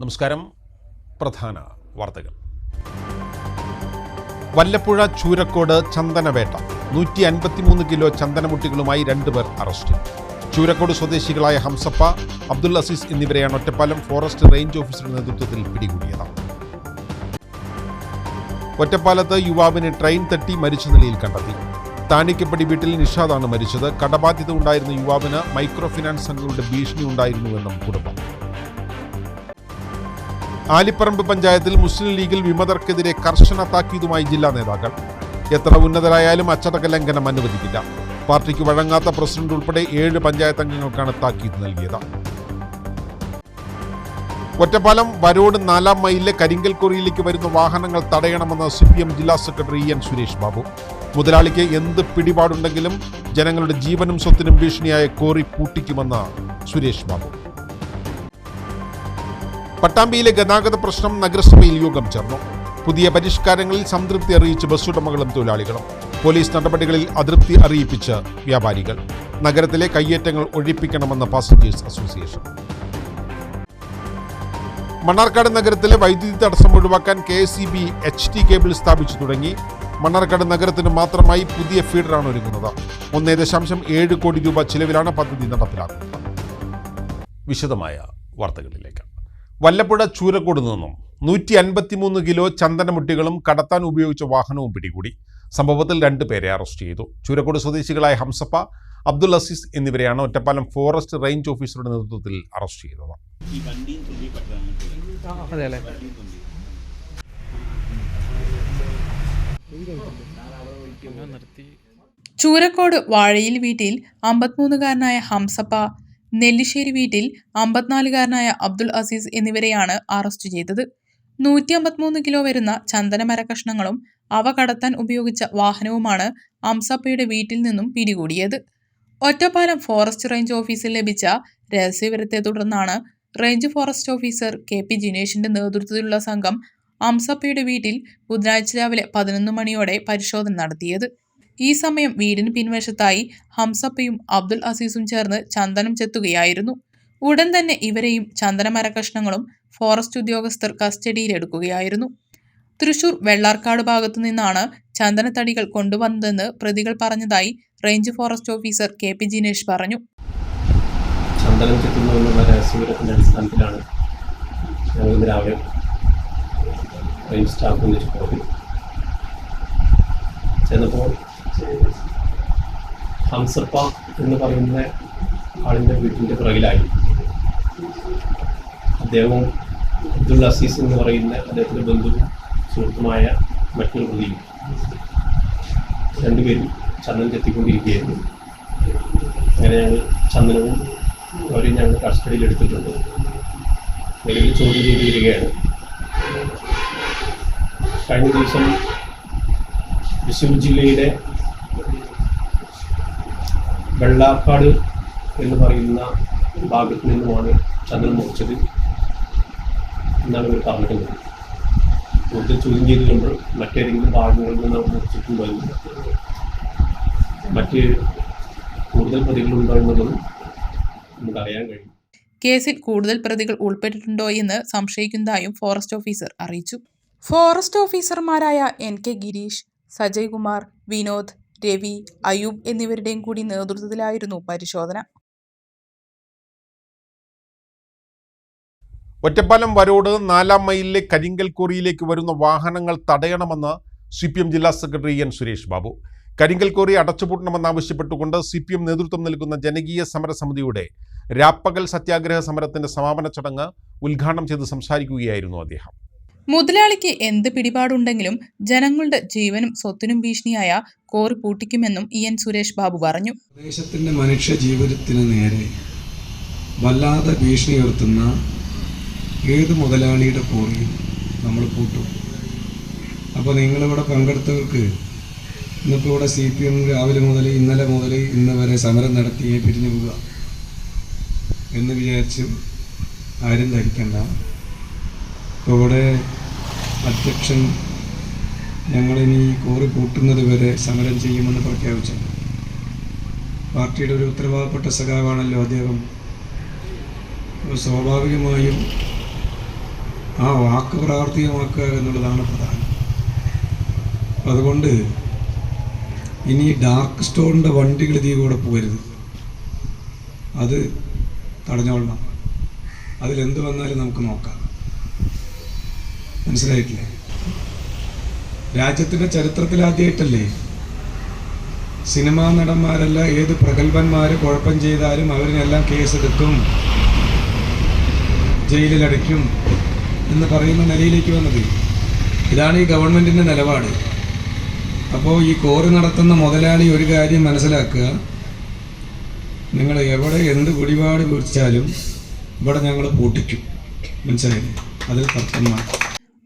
നമസ്കാരം. പ്രധാന വാർത്തകൾ. വല്ലപ്പുഴ ചൂരക്കോട് ചന്ദനവേട്ട. 153 കിലോ ചന്ദനമുട്ടികളുമായി 2 പേർ അറസ്റ്റിൽ. ചൂരക്കോട് സ്വദേശികളായ ഹംസപ്പ, അബ്ദുൽ അസീസ് എന്നിവരെയാണ് ഒറ്റപ്പാലം ഫോറസ്റ്റ് റേഞ്ച് ഓഫീസറുടെ നേതൃത്വത്തിൽ പിടികൂടിയത്. ഒറ്റപ്പാലത്ത് യുവാവിനെ ട്രെയിൻ തട്ടി മരിച്ച നിലയിൽ കണ്ടെത്തി. താണിക്കപ്പടി വീട്ടിൽ നിഷാദാണ് മരിച്ചത്. കടബാധ്യത ഉണ്ടായിരുന്ന യുവാവിന് മൈക്രോ ഫിനാൻസ് സംഘങ്ങളുടെ ഭീഷണി ഉണ്ടായിരുന്നുവെന്നും കുടുംബം. ആലിപ്പറമ്പ് പഞ്ചായത്തിൽ മുസ്ലിം ലീഗിൽ വിമതർക്കെതിരെ കർശന താക്കീതുമായി ജില്ലാ നേതാക്കൾ. എത്ര ഉന്നതരായാലും അച്ചടക്ക ലംഘനം അനുവദിക്കില്ല. പാർട്ടിക്ക് വഴങ്ങാത്ത പ്രസിഡന്റ് ഉൾപ്പെടെ 7 പഞ്ചായത്ത് അംഗങ്ങൾക്കാണ് താക്കീത് നൽകിയത്. ഒറ്റപ്പാലം വരോട് 4 മൈലിലെ കരിങ്കൽ ക്വാറിയിലേക്ക് വരുന്ന വാഹനങ്ങൾ തടയണമെന്ന് CPM ജില്ലാ സെക്രട്ടറി EN സുരേഷ് ബാബു. മുതലാളിക്ക് എന്ത് പിടിപാടുണ്ടെങ്കിലും ജനങ്ങളുടെ ജീവനും സ്വത്തിനും ഭീഷണിയായ ക്വാറി പൂട്ടിക്കുമെന്ന് സുരേഷ് ബാബു. പട്ടാമ്പിയിലെ ഗതാഗത പ്രശ്നം നഗരസഭയിൽ യോഗം ചേർന്നു. പുതിയ പരിഷ്കാരങ്ങളിൽ സംതൃപ്തി അറിയിച്ച് ബസ്സുടമകളും തൊഴിലാളികളും. പോലീസ് നടപടികളിൽ അതൃപ്തി അറിയിപ്പിച്ച് വ്യാപാരികൾ. നഗരത്തിലെ കയ്യേറ്റങ്ങൾ ഒഴിപ്പിക്കണമെന്ന് പാസഞ്ചേഴ്സ് അസോസിയേഷൻ. മണ്ണാർക്കാട് നഗരത്തിലെ വൈദ്യുതി തടസ്സം ഒഴിവാക്കാൻ KSEB HT കേബിൾ സ്ഥാപിച്ചു തുടങ്ങി. മണ്ണാർക്കാട് നഗരത്തിന് മാത്രമായി പുതിയ ഫീഡറാണ് ഒരുങ്ങുന്നത്. 1.7 കോടി രൂപ ചിലവിലാണ് പദ്ധതി നടപ്പിലാക്കുന്നത്. വിശദമായ വാർത്തകളിലേക്ക്. വല്ലപ്പുഴ ചൂരക്കോട് നിന്നും 153 കിലോ ചന്ദനമുട്ടികളും കടത്താൻ ഉപയോഗിച്ച വാഹനവും പിടികൂടി. സംഭവത്തിൽ 2 പേരെ അറസ്റ്റ് ചെയ്തു. ചൂരക്കോട് സ്വദേശികളായ ഹംസപ്പ, അബ്ദുൽ അസീസ് എന്നിവരെയാണ് ഒറ്റപ്പാലം ഫോറസ്റ്റ് റേഞ്ച് ഓഫീസറുടെ നേതൃത്വത്തിൽ അറസ്റ്റ് ചെയ്തത്. ചൂരക്കോട് വാഴയിൽ വീട്ടിൽ 53-കാരനായ ഹംസപ്പ, നെല്ലിശ്ശേരി വീട്ടിൽ 54-കാരനായ അബ്ദുൽ അസീസ് എന്നിവരെയാണ് അറസ്റ്റ് ചെയ്തത്. 153 കിലോ വരുന്ന ചന്ദനമര കഷ്ണങ്ങളും അവ കടത്താൻ ഉപയോഗിച്ച വാഹനവുമാണ് ഹംസപ്പയുടെ വീട്ടിൽ നിന്നും പിടികൂടിയത്. ഒറ്റപ്പാലം ഫോറസ്റ്റ് റേഞ്ച് ഓഫീസിൽ ലഭിച്ച രഹസ്യവിവരത്തെ തുടർന്നാണ് റേഞ്ച് ഫോറസ്റ്റ് ഓഫീസർ KP ജിനേഷിന്റെ നേതൃത്വത്തിലുള്ള സംഘം ഹംസപ്പയുടെ വീട്ടിൽ ബുധനാഴ്ച രാവിലെ 11 മണിയോടെ പരിശോധന നടത്തിയത്. ഈ സമയം വീടിന് പിൻവശത്തായി ഹംസപ്പയും അബ്ദുൽ അസീസും ചേർന്ന് ചന്ദനം ചെത്തുകയായിരുന്നു. ഉടൻ തന്നെ ഇവരെയും ചന്ദനമര കഷ്ണങ്ങളും ഫോറസ്റ്റ് ഉദ്യോഗസ്ഥർ കസ്റ്റഡിയിലെടുക്കുകയായിരുന്നു. തൃശൂർ വെള്ളാർക്കാട് ഭാഗത്തു നിന്നാണ് ചന്ദനത്തടികൾ കൊണ്ടുവന്നതെന്ന് പ്രതികൾ പറഞ്ഞതായി range forest officer KP Jinesh പറഞ്ഞു. ചന്ദനം ചെത്തുന്നതിനുള്ള രഹസ്യവിവരത്തിൻ്റെ അടിസ്ഥാനത്തിലാണ് ഞങ്ങൾ ഇന്ന് രാവിലെ റേഞ്ച് സ്റ്റാഫ് ഒന്നിച്ച് പോയി ചെന്നപ്പോൾ ഹംസപ്പ എന്ന് പറയുന്ന ആളിൻ്റെ വീട്ടിൻ്റെ പുറകിലായി അദ്ദേഹവും അബ്ദുൽ അസീസ് എന്ന് പറയുന്ന അദ്ദേഹത്തിൻ്റെ ബന്ധുവും സുഹൃത്തുമായ മറ്റൊരു പ്രതിയും 2 പേരും ചന്ദനം ചെത്തിക്കൊണ്ടിരിക്കുകയായിരുന്നു. അങ്ങനെ ഞങ്ങൾ ചന്ദനവും അവരെയും ഞങ്ങൾ കസ്റ്റഡിയിൽ എടുത്തിട്ടുണ്ട്. നിലവിൽ ചോദ്യം ചെയ്ത് വരികയാണ്. കഴിഞ്ഞ ദിവസം തൃശ്ശൂർ ജില്ലയുടെ വെള്ളാർക്കാട് എന്ന് പറയുന്ന ഭാഗത്ത് നിന്നുമാണ് ചന്ദനം മുറിച്ചത് എന്നാണ് ഇവർ പറഞ്ഞിട്ടുള്ളത്. കൂടുതൽ ചോദ്യം ചെയ്തുകൊണ്ട് മറ്റേതെങ്കിലും ഭാഗങ്ങളിൽ നിന്ന് മുറിച്ചിട്ടുണ്ടോ എന്ന് മറ്റ് കൂടുതൽ പ്രതികളുണ്ടോ എന്നുള്ളതും നമുക്ക് അറിയാൻ കഴിയും. കേസിൽ കൂടുതൽ പ്രതികൾ ഉൾപ്പെട്ടിട്ടുണ്ടോ എന്ന് സംശയിക്കുന്നതായും ഫോറസ്റ്റ് ഓഫീസർ അറിയിച്ചു. ഫോറസ്റ്റ് ഓഫീസർമാരായ NK ഗിരീഷ്, സജയ് കുമാർ, വിനോദ്, രവി, അയൂബ് എന്നിവരുടെയും കൂടി നേതൃത്വത്തിലായിരുന്നു പരിശോധന. ഒറ്റപ്പാലം വരോട് 4 മൈലിലെ കരിങ്കൽ ക്വാറിയിലേക്ക് വരുന്ന വാഹനങ്ങൾ തടയണമെന്ന് CPM ജില്ലാ സെക്രട്ടറി EN സുരേഷ് ബാബു. കരിങ്കൽ ക്വാറി അടച്ചുപൂട്ടണമെന്നാവശ്യപ്പെട്ടുകൊണ്ട് CPM നേതൃത്വം നൽകുന്ന ജനകീയ സമരസമിതിയുടെ രാപ്പകൽ സത്യാഗ്രഹ സമരത്തിന്റെ സമാപന ചടങ്ങ് ഉദ്ഘാടനം ചെയ്ത് സംസാരിക്കുകയായിരുന്നു അദ്ദേഹം. മുതലാളിക്ക് എന്ത് പിടിപാടുണ്ടെങ്കിലും ജനങ്ങളുടെ ജീവനും സ്വത്തിനും ഭീഷണിയായ ക്വാറി പൂട്ടിക്കുമെന്നും EN സുരേഷ് ബാബു പറഞ്ഞു. പ്രദേശത്തിന്റെ മനുഷ്യ ജീവിതത്തിന് നേരെ വല്ലാതെ ഭീഷണി ഉയർത്തുന്ന ഏത് മുതലാളിയുടെ ക്വാറിയും നമ്മൾ പൂട്ടും. അപ്പോൾ നിങ്ങളിവിടെ പങ്കെടുത്തവർക്ക് ഇന്നിപ്പോൾ ഇവിടെ CPM രാവിലെ മുതൽ ഇന്നലെ മുതൽ ഇന്ന് വരെ സമരം നടത്തി പിരിഞ്ഞു പോവുക എന്ന് വിചാരിച്ച് ആരും ധരിക്കണ്ട. ഇപ്പോൾ ഇവിടെ അധ്യക്ഷൻ ഞങ്ങളിനി ക്വാറി പൂട്ടുന്നത് വരെ സമരം ചെയ്യുമെന്ന് പ്രഖ്യാപിച്ചു. പാർട്ടിയുടെ ഒരു ഉത്തരവാദപ്പെട്ട സഖാവാണല്ലോ അദ്ദേഹം. സ്വാഭാവികമായും ആ വാക്ക് പ്രാവർത്തികമാക്കുക എന്നുള്ളതാണ് പ്രധാനം. അതുകൊണ്ട് ഇനി ഡാർക്ക് സ്റ്റോറിൻ്റെ വണ്ടികൾ ഇതിൽ കൂടെ പോകരുത്, അത് തടഞ്ഞോളണം. അതിലെന്ത് വന്നാലും നമുക്ക് നോക്കാം. മനസ്സിലായിട്ടില്ലേ? രാജ്യത്തിൻ്റെ ചരിത്രത്തിലാദ്യമായിട്ടല്ലേ സിനിമാ നടന്മാരല്ല ഏത് പ്രഗത്ഭന്മാർ കുഴപ്പം ചെയ്താലും അവരിനെല്ലാം കേസെടുക്കും, ജയിലിലടയ്ക്കും എന്ന് പറയുന്ന നിലയിലേക്ക് വന്നത്. ഇതാണ് ഈ ഗവൺമെൻറ്റിൻ്റെ നിലപാട്. അപ്പോൾ ഈ കോറി നടത്തുന്ന മുതലാളി ഒരു കാര്യം മനസ്സിലാക്കുക, നിങ്ങൾ എവിടെ എന്ത് പിടിപാട് വീഴ്ചാലും ഇവിടെ ഞങ്ങൾ പൂട്ടിക്കും. മനസ്സിലായില്ലേ? അതിൽ തർക്കമാണ്.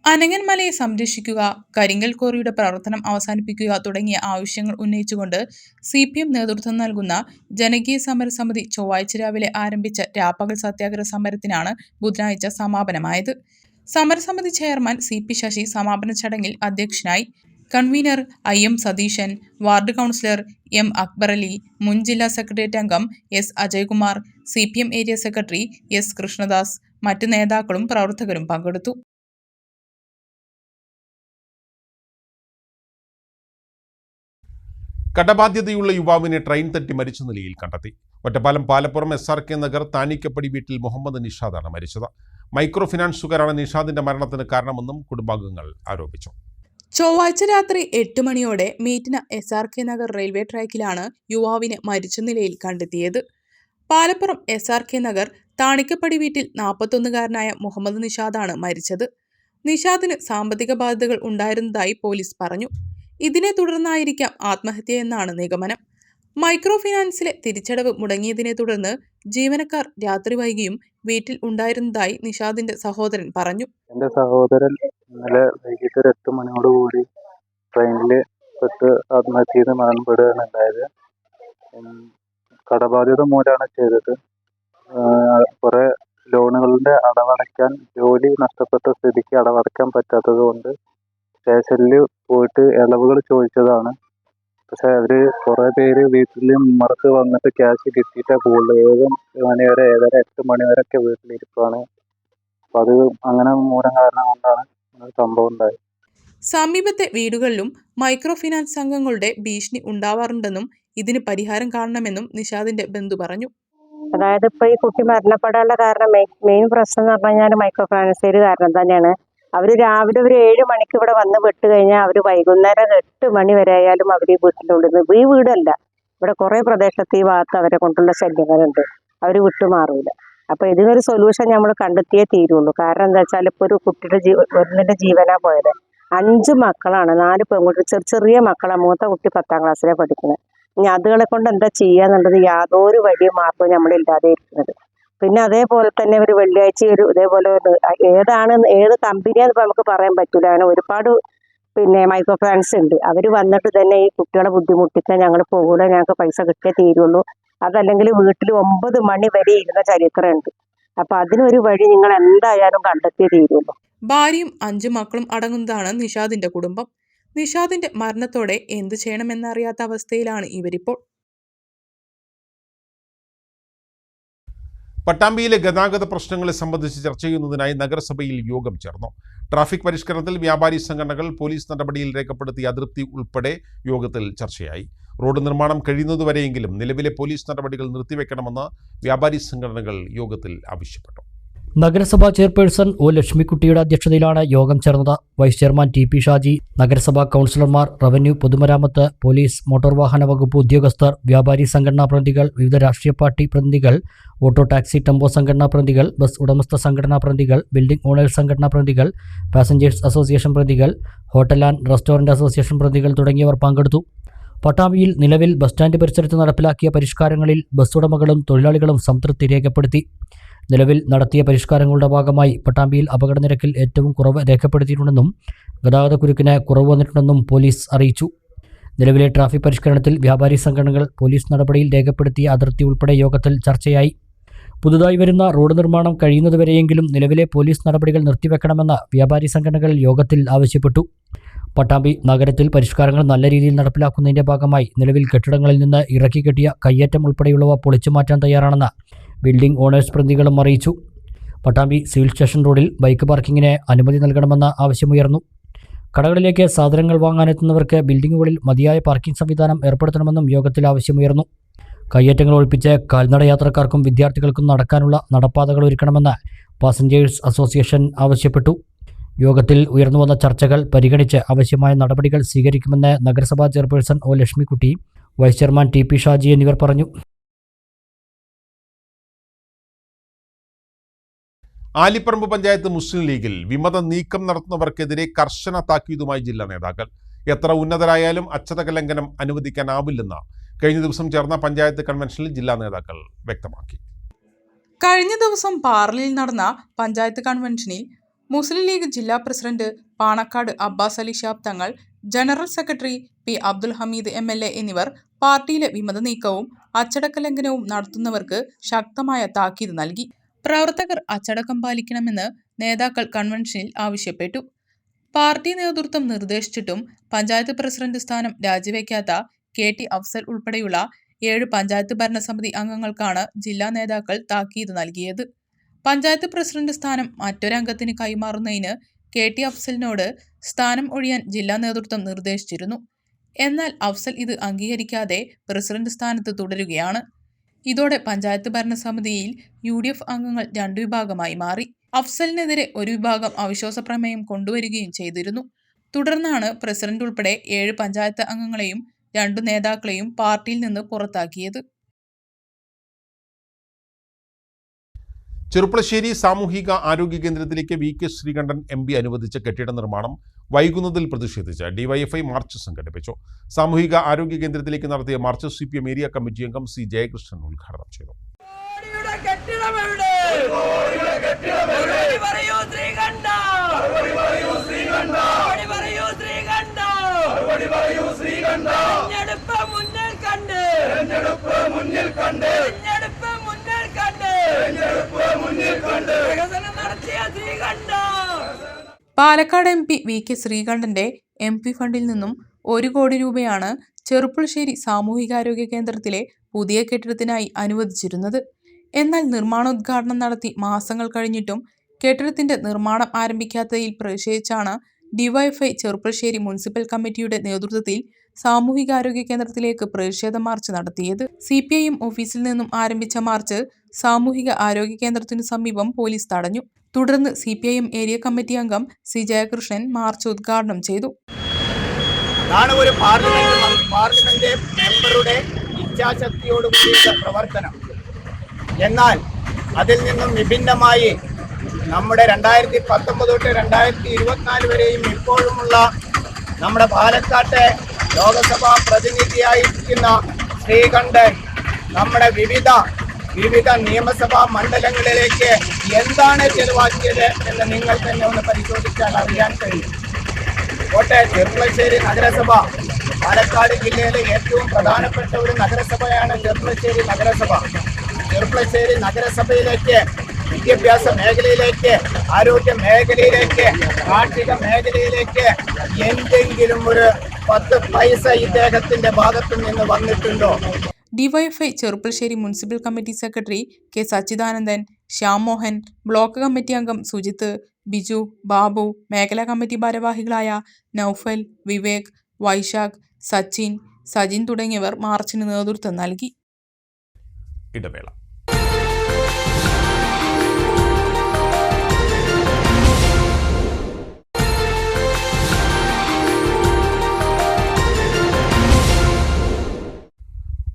അനങ്ങന്മലയെ സംരക്ഷിക്കുക, കരിങ്കൽ ക്വാറിയുടെ പ്രവർത്തനം അവസാനിപ്പിക്കുക തുടങ്ങിയ ആവശ്യങ്ങൾ ഉന്നയിച്ചുകൊണ്ട് CPM നേതൃത്വം നൽകുന്ന ജനകീയ സമരസമിതി ചൊവ്വാഴ്ച രാവിലെ ആരംഭിച്ച രാപ്പകൽ സത്യാഗ്രഹ സമരത്തിനാണ് ബുധനാഴ്ച സമാപനമായത്. സമരസമിതി ചെയർമാൻ CP ശശി സമാപന ചടങ്ങിൽ അധ്യക്ഷനായി. Convener IM Satheesan, ward councillor M Akbarali, മുൻ ജില്ലാ സെക്രട്ടേറിയറ്റ് അംഗം S Ajaykumar, CPM area secretary S Krishnadas, മറ്റു നേതാക്കളും പ്രവർത്തകരും പങ്കെടുത്തു. കടബാധ്യതയുള്ള യുവാവിനെ ട്രെയിൻ തട്ടി മരിച്ച നിലയിൽ കണ്ടെത്തി. ഒറ്റപ്പാലം പാലപ്പുറം SRK നഗർ താനിക്കപ്പടി വീട്ടിൽ മുഹമ്മദ് നിഷാദാണ് മരിച്ചത്. മൈക്രോ ഫിനാൻസുകാരാണ് നിഷാദിന്റെ മരണത്തിന് കാരണമെന്നും കുടുംബാംഗങ്ങൾ ആരോപിച്ചു. ചൊവ്വാഴ്ച രാത്രി 8 മണിയോടെ മീറ്റിന് SRK നഗർ റെയിൽവേ ട്രാക്കിലാണ് യുവാവിനെ മരിച്ച നിലയിൽ കണ്ടെത്തിയത്. പാലപ്പുറം SRK നഗർ താണിക്കപ്പടി വീട്ടിൽ 41-കാരനായ മുഹമ്മദ് നിഷാദാണ് മരിച്ചത്. നിഷാദിന് സാമ്പത്തിക ബാധ്യതകൾ ഉണ്ടായിരുന്നതായി പോലീസ് പറഞ്ഞു. ഇതിനെ തുടർന്നായിരിക്കാം ആത്മഹത്യയെന്നാണ് നിഗമനം. മൈക്രോ ഫിനാൻസിലെ തിരിച്ചടവ് മുടങ്ങിയതിനെ തുടർന്ന് ജീവനക്കാർ രാത്രി വൈകിയും വീട്ടിൽ ഉണ്ടായിരുന്നതായി നിഷാദിന്റെ സഹോദരൻ പറഞ്ഞു. എൻ്റെ സഹോദരൻ ഇന്നലെ വൈകിട്ട് 8 മണിയോടുകൂടി ട്രെയിനിൽ പെട്ട് ആത്മഹത്യ ചെയ്ത് മരണപ്പെടുകയാണ് ഉണ്ടായത്. കടബാധ്യത മൂലമാണ് ചെയ്തത്. കുറേ ലോണുകളുടെ അടവടയ്ക്കാൻ ജോലി നഷ്ടപ്പെട്ട സ്ഥിതിക്ക് അടവടയ്ക്കാൻ പറ്റാത്തത് കൊണ്ട് സ്റ്റേഷനിൽ പോയിട്ട് ഇളവുകൾ ചോദിച്ചതാണ്. പക്ഷെ അവർ കുറേ പേര് വീട്ടിൽ ഉമ്മർക്ക് വന്നിട്ട് ക്യാഷ് കിട്ടിയിട്ടാണ് പോകുള്ളൂ. 7 മണി വരെ 7:30 8 മണി വരെയൊക്കെ വീട്ടിലിരിപ്പാണ്. അപ്പം അത് അങ്ങനെ മൂലം കാരണം കൊണ്ടാണ് സംഭവം ഉണ്ടായത്. സമീപത്തെ വീടുകളിലും മൈക്രോ ഫിനാൻസ് സംഘങ്ങളുടെ ഭീഷണി ഉണ്ടാവാറുണ്ടെന്നും ഇതിന് പരിഹാരം കാണണമെന്നും നിഷാദിന്റെ ബന്ധു പറഞ്ഞു. അതായത് ഇപ്പൊ ഈ കുട്ടി മരണപ്പെടാനുള്ള കാരണം മെയിൻ പ്രശ്നം എന്ന് പറഞ്ഞു കഴിഞ്ഞാൽ മൈക്രോ ഫിനാൻസുകാർ കാരണം തന്നെയാണ്. അവർ രാവിലെ ഒരു 7 മണിക്ക് ഇവിടെ വന്ന് വിട്ട് കഴിഞ്ഞാൽ അവർ വൈകുന്നേരം 8 മണി വരെ ആയാലും അവർ ഈ വീട്ടിലുണ്ടെന്ന്. ഈ വീടല്ല, ഇവിടെ കുറേ പ്രദേശത്ത് ഈ ഭാഗത്ത് അവരെ കൊണ്ടുള്ള ശല്യങ്ങളുണ്ട്. അവർ വിട്ടുമാറൂല. അപ്പൊ ഇതിനൊരു സൊല്യൂഷൻ നമ്മൾ കണ്ടെത്തിയേ തീരുള്ളൂ. കാരണം എന്താ വെച്ചാൽ ഇപ്പൊ ഒരു കുട്ടിയുടെ ഒന്നിന്റെ ജീവനാ പോയത്. 5 മക്കളാണ്, 4 പെൺകുട്ടി, ചെറിയ മക്കളാണ്. മൂത്ത കുട്ടി 10ാം ക്ലാസ്സിലാണ് പഠിക്കുന്നത്. ഇനി അതുകളെ കൊണ്ട് എന്താ ചെയ്യാന്നുള്ളത് യാതൊരു വലിയ മാർഗവും നമ്മളില്ലാതെ ഇരിക്കുന്നത്. പിന്നെ അതേപോലെ തന്നെ ഒരു വെള്ളിയാഴ്ച ഇതേപോലെ ഏത് കമ്പനിയാന്ന് ഇപ്പൊ നമുക്ക് പറയാൻ പറ്റൂല. അങ്ങനെ ഒരുപാട് മൈക്രോ ഫിനാൻസ് ഉണ്ട്. അവർ വന്നിട്ട് തന്നെ ഈ കുട്ടികളെ ബുദ്ധിമുട്ടിക്കാൻ ഞങ്ങൾ പോകൂല, ഞങ്ങൾക്ക് പൈസ കിട്ടിയേ തീരുള്ളൂ. അതല്ലെങ്കിൽ വീട്ടിൽ 9 മണി വരെ ഇരുന്ന ചരിത്രമുണ്ട്. അപ്പൊ അതിനൊരു വഴി നിങ്ങൾ എന്തായാലും കണ്ടെത്തിയേ തീരുള്ളൂ. ഭാര്യയും 5 മക്കളും അടങ്ങുന്നതാണ് നിഷാദിന്റെ കുടുംബം. നിഷാദിന്റെ മരണത്തോടെ എന്തു ചെയ്യണമെന്നറിയാത്ത അവസ്ഥയിലാണ് ഇവരിപ്പോൾ. പട്ടാമ്പിയിലെ ഗതാഗത പ്രശ്നങ്ങളെ സംബന്ധിച്ച് ചർച്ച ചെയ്യുന്നതിനായി നഗരസഭയിൽ യോഗം ചേർന്നു. ട്രാഫിക് പരിഷ്കരണത്തിൽ വ്യാപാരി സംഘടനകൾ പോലീസ് നടപടിയിൽ രേഖപ്പെടുത്തിയ അതൃപ്തി ഉൾപ്പെടെ യോഗത്തിൽ ചർച്ചയായി. റോഡ് നിർമ്മാണം കഴിയുന്നതുവരെയെങ്കിലും നിലവിലെ പോലീസ് നടപടികൾ നിർത്തിവെക്കണമെന്ന് വ്യാപാരി സംഘടനകൾ യോഗത്തിൽ ആവശ്യപ്പെട്ടു. നഗരസഭാ ചെയർപേഴ്സൺ ഒ ലക്ഷ്മിക്കുട്ടിയുടെ അധ്യക്ഷതയിലാണ് യോഗം ചേർന്നത്. വൈസ് ചെയർമാൻ TP ഷാജി, നഗരസഭാ കൗൺസിലർമാർ, റവന്യൂ, പൊതുമരാമത്ത്, പോലീസ്, മോട്ടോർ വാഹന വകുപ്പ് ഉദ്യോഗസ്ഥർ, വ്യാപാരി സംഘടനാ പ്രതിനിധികൾ, വിവിധ രാഷ്ട്രീയ പാർട്ടി പ്രതിനിധികൾ, ഓട്ടോ ടാക്സി ടെമ്പോ സംഘടനാ പ്രതിനിധികൾ, ബസ് ഉടമസ്ഥ സംഘടനാ പ്രതിനിധികൾ, ബിൽഡിംഗ് ഓണേഴ്സ് സംഘടനാ പ്രതിനിധികൾ, പാസഞ്ചേഴ്സ് അസോസിയേഷൻ പ്രതിനിധികൾ, ഹോട്ടൽ ആൻഡ് റെസ്റ്റോറന്റ് അസോസിയേഷൻ പ്രതിനിധികൾ തുടങ്ങിയവർ പങ്കെടുത്തു. പട്ടാമ്പിയിൽ നിലവിൽ ബസ് സ്റ്റാൻഡ് പരിസരത്ത് നടപ്പിലാക്കിയ പരിഷ്കാരങ്ങളിൽ ബസ് ഉടമകളും തൊഴിലാളികളും സംതൃപ്തി രേഖപ്പെടുത്തി. നിലവിൽ നടത്തിയ പരിഷ്കാരങ്ങളുടെ ഭാഗമായി പട്ടാമ്പിയിൽ അപകടനിരക്കിൽ ഏറ്റവും കുറവ് രേഖപ്പെടുത്തിയിട്ടുണ്ടെന്നും ഗതാഗതക്കുരുക്കിന് കുറവ് വന്നിട്ടുണ്ടെന്നും പോലീസ് അറിയിച്ചു. നിലവിലെ ട്രാഫിക് പരിഷ്കരണത്തിൽ വ്യാപാരി സംഘടനകൾ പോലീസ് നടപടിയിൽ രേഖപ്പെടുത്തിയ അതിർത്തി ഉൾപ്പെടെ യോഗത്തിൽ ചർച്ചയായി. പുതുതായി വരുന്ന റോഡ് നിർമ്മാണം കഴിയുന്നതുവരെയെങ്കിലും നിലവിലെ പോലീസ് നടപടികൾ നിർത്തിവെക്കണമെന്ന് വ്യാപാരി സംഘടനകൾ യോഗത്തിൽ ആവശ്യപ്പെട്ടു. പട്ടാമ്പി നഗരത്തിൽ പരിഷ്കാരങ്ങൾ നല്ല രീതിയിൽ നടപ്പിലാക്കുന്നതിന്റെ ഭാഗമായി നിലവിൽ കെട്ടിടങ്ങളിൽ നിന്ന് ഇറക്കിക്കെട്ടിയ കയ്യേറ്റം ഉൾപ്പെടെയുള്ളവ പൊളിച്ചുമാറ്റാൻ തയ്യാറാണെന്ന് ബിൽഡിംഗ് ഓണേഴ്സ് പ്രതിനിധികളും അറിയിച്ചു. പട്ടാമ്പി സിവിൽ സ്റ്റേഷൻ റോഡിൽ ബൈക്ക് പാർക്കിങ്ങിന് അനുമതി നൽകണമെന്ന ആവശ്യമുയർന്നു. കടകളിലേക്ക് സാധനങ്ങൾ വാങ്ങാനെത്തുന്നവർക്ക് ബിൽഡിംഗുകളിൽ മതിയായ പാർക്കിംഗ് സംവിധാനം ഏർപ്പെടുത്തണമെന്നും യോഗത്തിൽ ആവശ്യമുയർന്നു. കയ്യേറ്റങ്ങൾ ഒഴിപ്പിച്ച് കാൽനട യാത്രക്കാർക്കും വിദ്യാർത്ഥികൾക്കും നടക്കാനുള്ള നടപ്പാതകൾ ഒരുക്കണമെന്ന് പാസഞ്ചേഴ്സ് അസോസിയേഷൻ ആവശ്യപ്പെട്ടു. യോഗത്തിൽ ഉയർന്നുവന്ന ചർച്ചകൾ പരിഗണിച്ച് ആവശ്യമായ നടപടികൾ സ്വീകരിക്കുമെന്ന് നഗരസഭാ chairperson O Lakshmikutty, vice chairman T P. Shaji എന്നിവർ പറഞ്ഞു. ആലിപ്പറമ്പ് പഞ്ചായത്ത് മുസ്ലിം ലീഗിൽ വിമത നീക്കം നടത്തുന്നവർക്കെതിരെ കർശന താക്കീതുമായി ജില്ലാ നേതാക്കൾ. എത്ര ഉന്നതരായാലും അച്ചടക്ക ലംഘനം അനുവദിക്കാനാവില്ലെന്ന് കഴിഞ്ഞ ദിവസം ചേർന്ന പഞ്ചായത്ത് കൺവെൻഷനിൽ ജില്ലാ നേതാക്കൾ വ്യക്തമാക്കി. കഴിഞ്ഞ ദിവസം പാർലിയിൽ നടന്ന പഞ്ചായത്ത് കൺവെൻഷനിൽ മുസ്ലിം ലീഗ് ജില്ലാ president Panakkad Abbas Ali Shihab Thangal, general secretary P Abdul Hameed MLA എന്നിവർ പാർട്ടിയിലെ വിമത നീക്കവും അച്ചടക്ക ലംഘനവും നടത്തുന്നവർക്ക് ശക്തമായ താക്കീത് നൽകി. പ്രവർത്തകർ അച്ചടക്കം പാലിക്കണമെന്ന് നേതാക്കൾ കൺവെൻഷനിൽ ആവശ്യപ്പെട്ടു. പാർട്ടി നേതൃത്വം നിർദ്ദേശിച്ചിട്ടും പഞ്ചായത്ത് പ്രസിഡന്റ് സ്ഥാനം രാജിവെക്കാത്ത KT അഫ്സൽ ഉൾപ്പെടെയുള്ള 7 പഞ്ചായത്ത് ഭരണസമിതി അംഗങ്ങൾക്കാണ് ജില്ലാ നേതാക്കൾ താക്കീത് നൽകിയത്. പഞ്ചായത്ത് പ്രസിഡന്റ് സ്ഥാനം മറ്റൊരംഗത്തിന് കൈമാറുന്നതിന് KT അഫ്സലിനോട് സ്ഥാനം ഒഴിയാൻ ജില്ലാ നേതൃത്വം നിർദ്ദേശിച്ചിരുന്നു. എന്നാൽ അഫ്സൽ ഇത് അംഗീകരിക്കാതെ പ്രസിഡന്റ് സ്ഥാനത്ത് തുടരുകയാണ്. ഇതോടെ പഞ്ചായത്ത് ഭരണസമിതിയിൽ UDF അംഗങ്ങൾ 2 വിഭാഗമായി മാറി. അഫ്സലിനെതിരെ ഒരു വിഭാഗം അവിശ്വാസ പ്രമേയം കൊണ്ടുവരികയും ചെയ്തിരുന്നു. തുടർന്നാണ് പ്രസിഡന്റ് ഉൾപ്പെടെ 7 പഞ്ചായത്ത് അംഗങ്ങളെയും 2 നേതാക്കളെയും പാർട്ടിയിൽ നിന്ന് പുറത്താക്കിയത്. ചെറുപ്പളശ്ശേരി സാമൂഹിക ആരോഗ്യ കേന്ദ്രത്തിലേക്ക് VK ശ്രീകണ്ഠൻ MP അനുവദിച്ച കെട്ടിട നിർമ്മാണം വൈകുന്നതിൽ പ്രതിഷേധിച്ച് DYFI മാർച്ച് സംഘടിപ്പിച്ചു. സാമൂഹിക ആരോഗ്യ കേന്ദ്രത്തിലേക്ക് നടത്തിയ മാർച്ച് CPM ഏരിയ കമ്മിറ്റി അംഗം C ജയകൃഷ്ണൻ ഉദ്ഘാടനം ചെയ്തു. പാലക്കാട് MP VK ശ്രീകണ്ഠന്റെ MP ഫണ്ടിൽ നിന്നും 1 കോടി രൂപയാണ് ചെറുപ്പളശ്ശേരി സാമൂഹികാരോഗ്യ കേന്ദ്രത്തിലെ പുതിയ കെട്ടിടത്തിനായി അനുവദിച്ചിരുന്നത്. എന്നാൽ നിർമ്മാണോദ്ഘാടനം നടത്തി മാസങ്ങൾ കഴിഞ്ഞിട്ടും കെട്ടിടത്തിന്റെ നിർമ്മാണം ആരംഭിക്കാത്തതിൽ പ്രതിഷേധിച്ചാണ് DYFI ചെറുപ്പളശ്ശേരി മുനിസിപ്പൽ കമ്മിറ്റിയുടെ നേതൃത്വത്തിൽ സാമൂഹികാരോഗ്യ കേന്ദ്രത്തിലേക്ക് പ്രതിഷേധ മാർച്ച് നടത്തിയത്. CPIM ഓഫീസിൽ നിന്നും ആരംഭിച്ച മാർച്ച് സാമൂഹിക ആരോഗ്യ കേന്ദ്രത്തിനു സമീപം പോലീസ് തടഞ്ഞു. തുടർന്ന് CPIM ഏരിയ കമ്മിറ്റി അംഗം C ജയകൃഷ്ണൻ മാർച്ച് ഉദ്ഘാടനം ചെയ്തു. ഒരു പാർലമെന്റ് മെമ്പറുടെ ഇച്ഛാശക്തിയോടുകൂടിയുള്ള പ്രവർത്തനം. എന്നാൽ അതിൽ നിന്നും വിഭിന്നമായി നമ്മുടെ 2019 തൊട്ട് 2024 വരെയും ഇപ്പോഴുമുള്ള നമ്മുടെ പാലക്കാട്ടെ ലോകസഭാ പ്രതിനിധിയായിരിക്കുന്ന ശ്രീകണ്ഠൻ നമ്മുടെ വിവിധ നിയമസഭാ മണ്ഡലങ്ങളിലേക്ക് എന്താണ് ചെലവാക്കിയത് എന്ന് നിങ്ങൾ തന്നെ ഒന്ന് പരിശോധിച്ചാൽ അറിയാൻ കഴിയും. കോട്ടയം ചെറുപ്പളശ്ശേരി നഗരസഭ പാലക്കാട് ജില്ലയിലെ ഏറ്റവും പ്രധാനപ്പെട്ട ഒരു നഗരസഭയാണ് ചെറുപ്പളശ്ശേരി നഗരസഭ. ചെറുപ്പളശ്ശേരി നഗരസഭയിലേക്ക് വിദ്യാഭ്യാസ മേഖലയിലേക്ക്, ആരോഗ്യ മേഖലയിലേക്ക്, കാർഷിക മേഖലയിലേക്ക് എന്തെങ്കിലും ഒരു 10 പൈസ ഇദ്ദേഹത്തിന്റെ ഭാഗത്തു നിന്ന് വന്നിട്ടുണ്ടോ? DYFI Cherpulassery municipal committee secretary K Sachidanandan, Shyam Mohan, block committee അംഗം സുജിത്ത്, ബിജു, ബാബു, മേഖലാ കമ്മിറ്റി ഭാരവാഹികളായ നൌഫൽ, വിവേക്, വൈശാഖ്, സച്ചിൻ, സജിൻ തുടങ്ങിയവർ മാർച്ചിന് നേതൃത്വം നൽകി. ഇടവേള.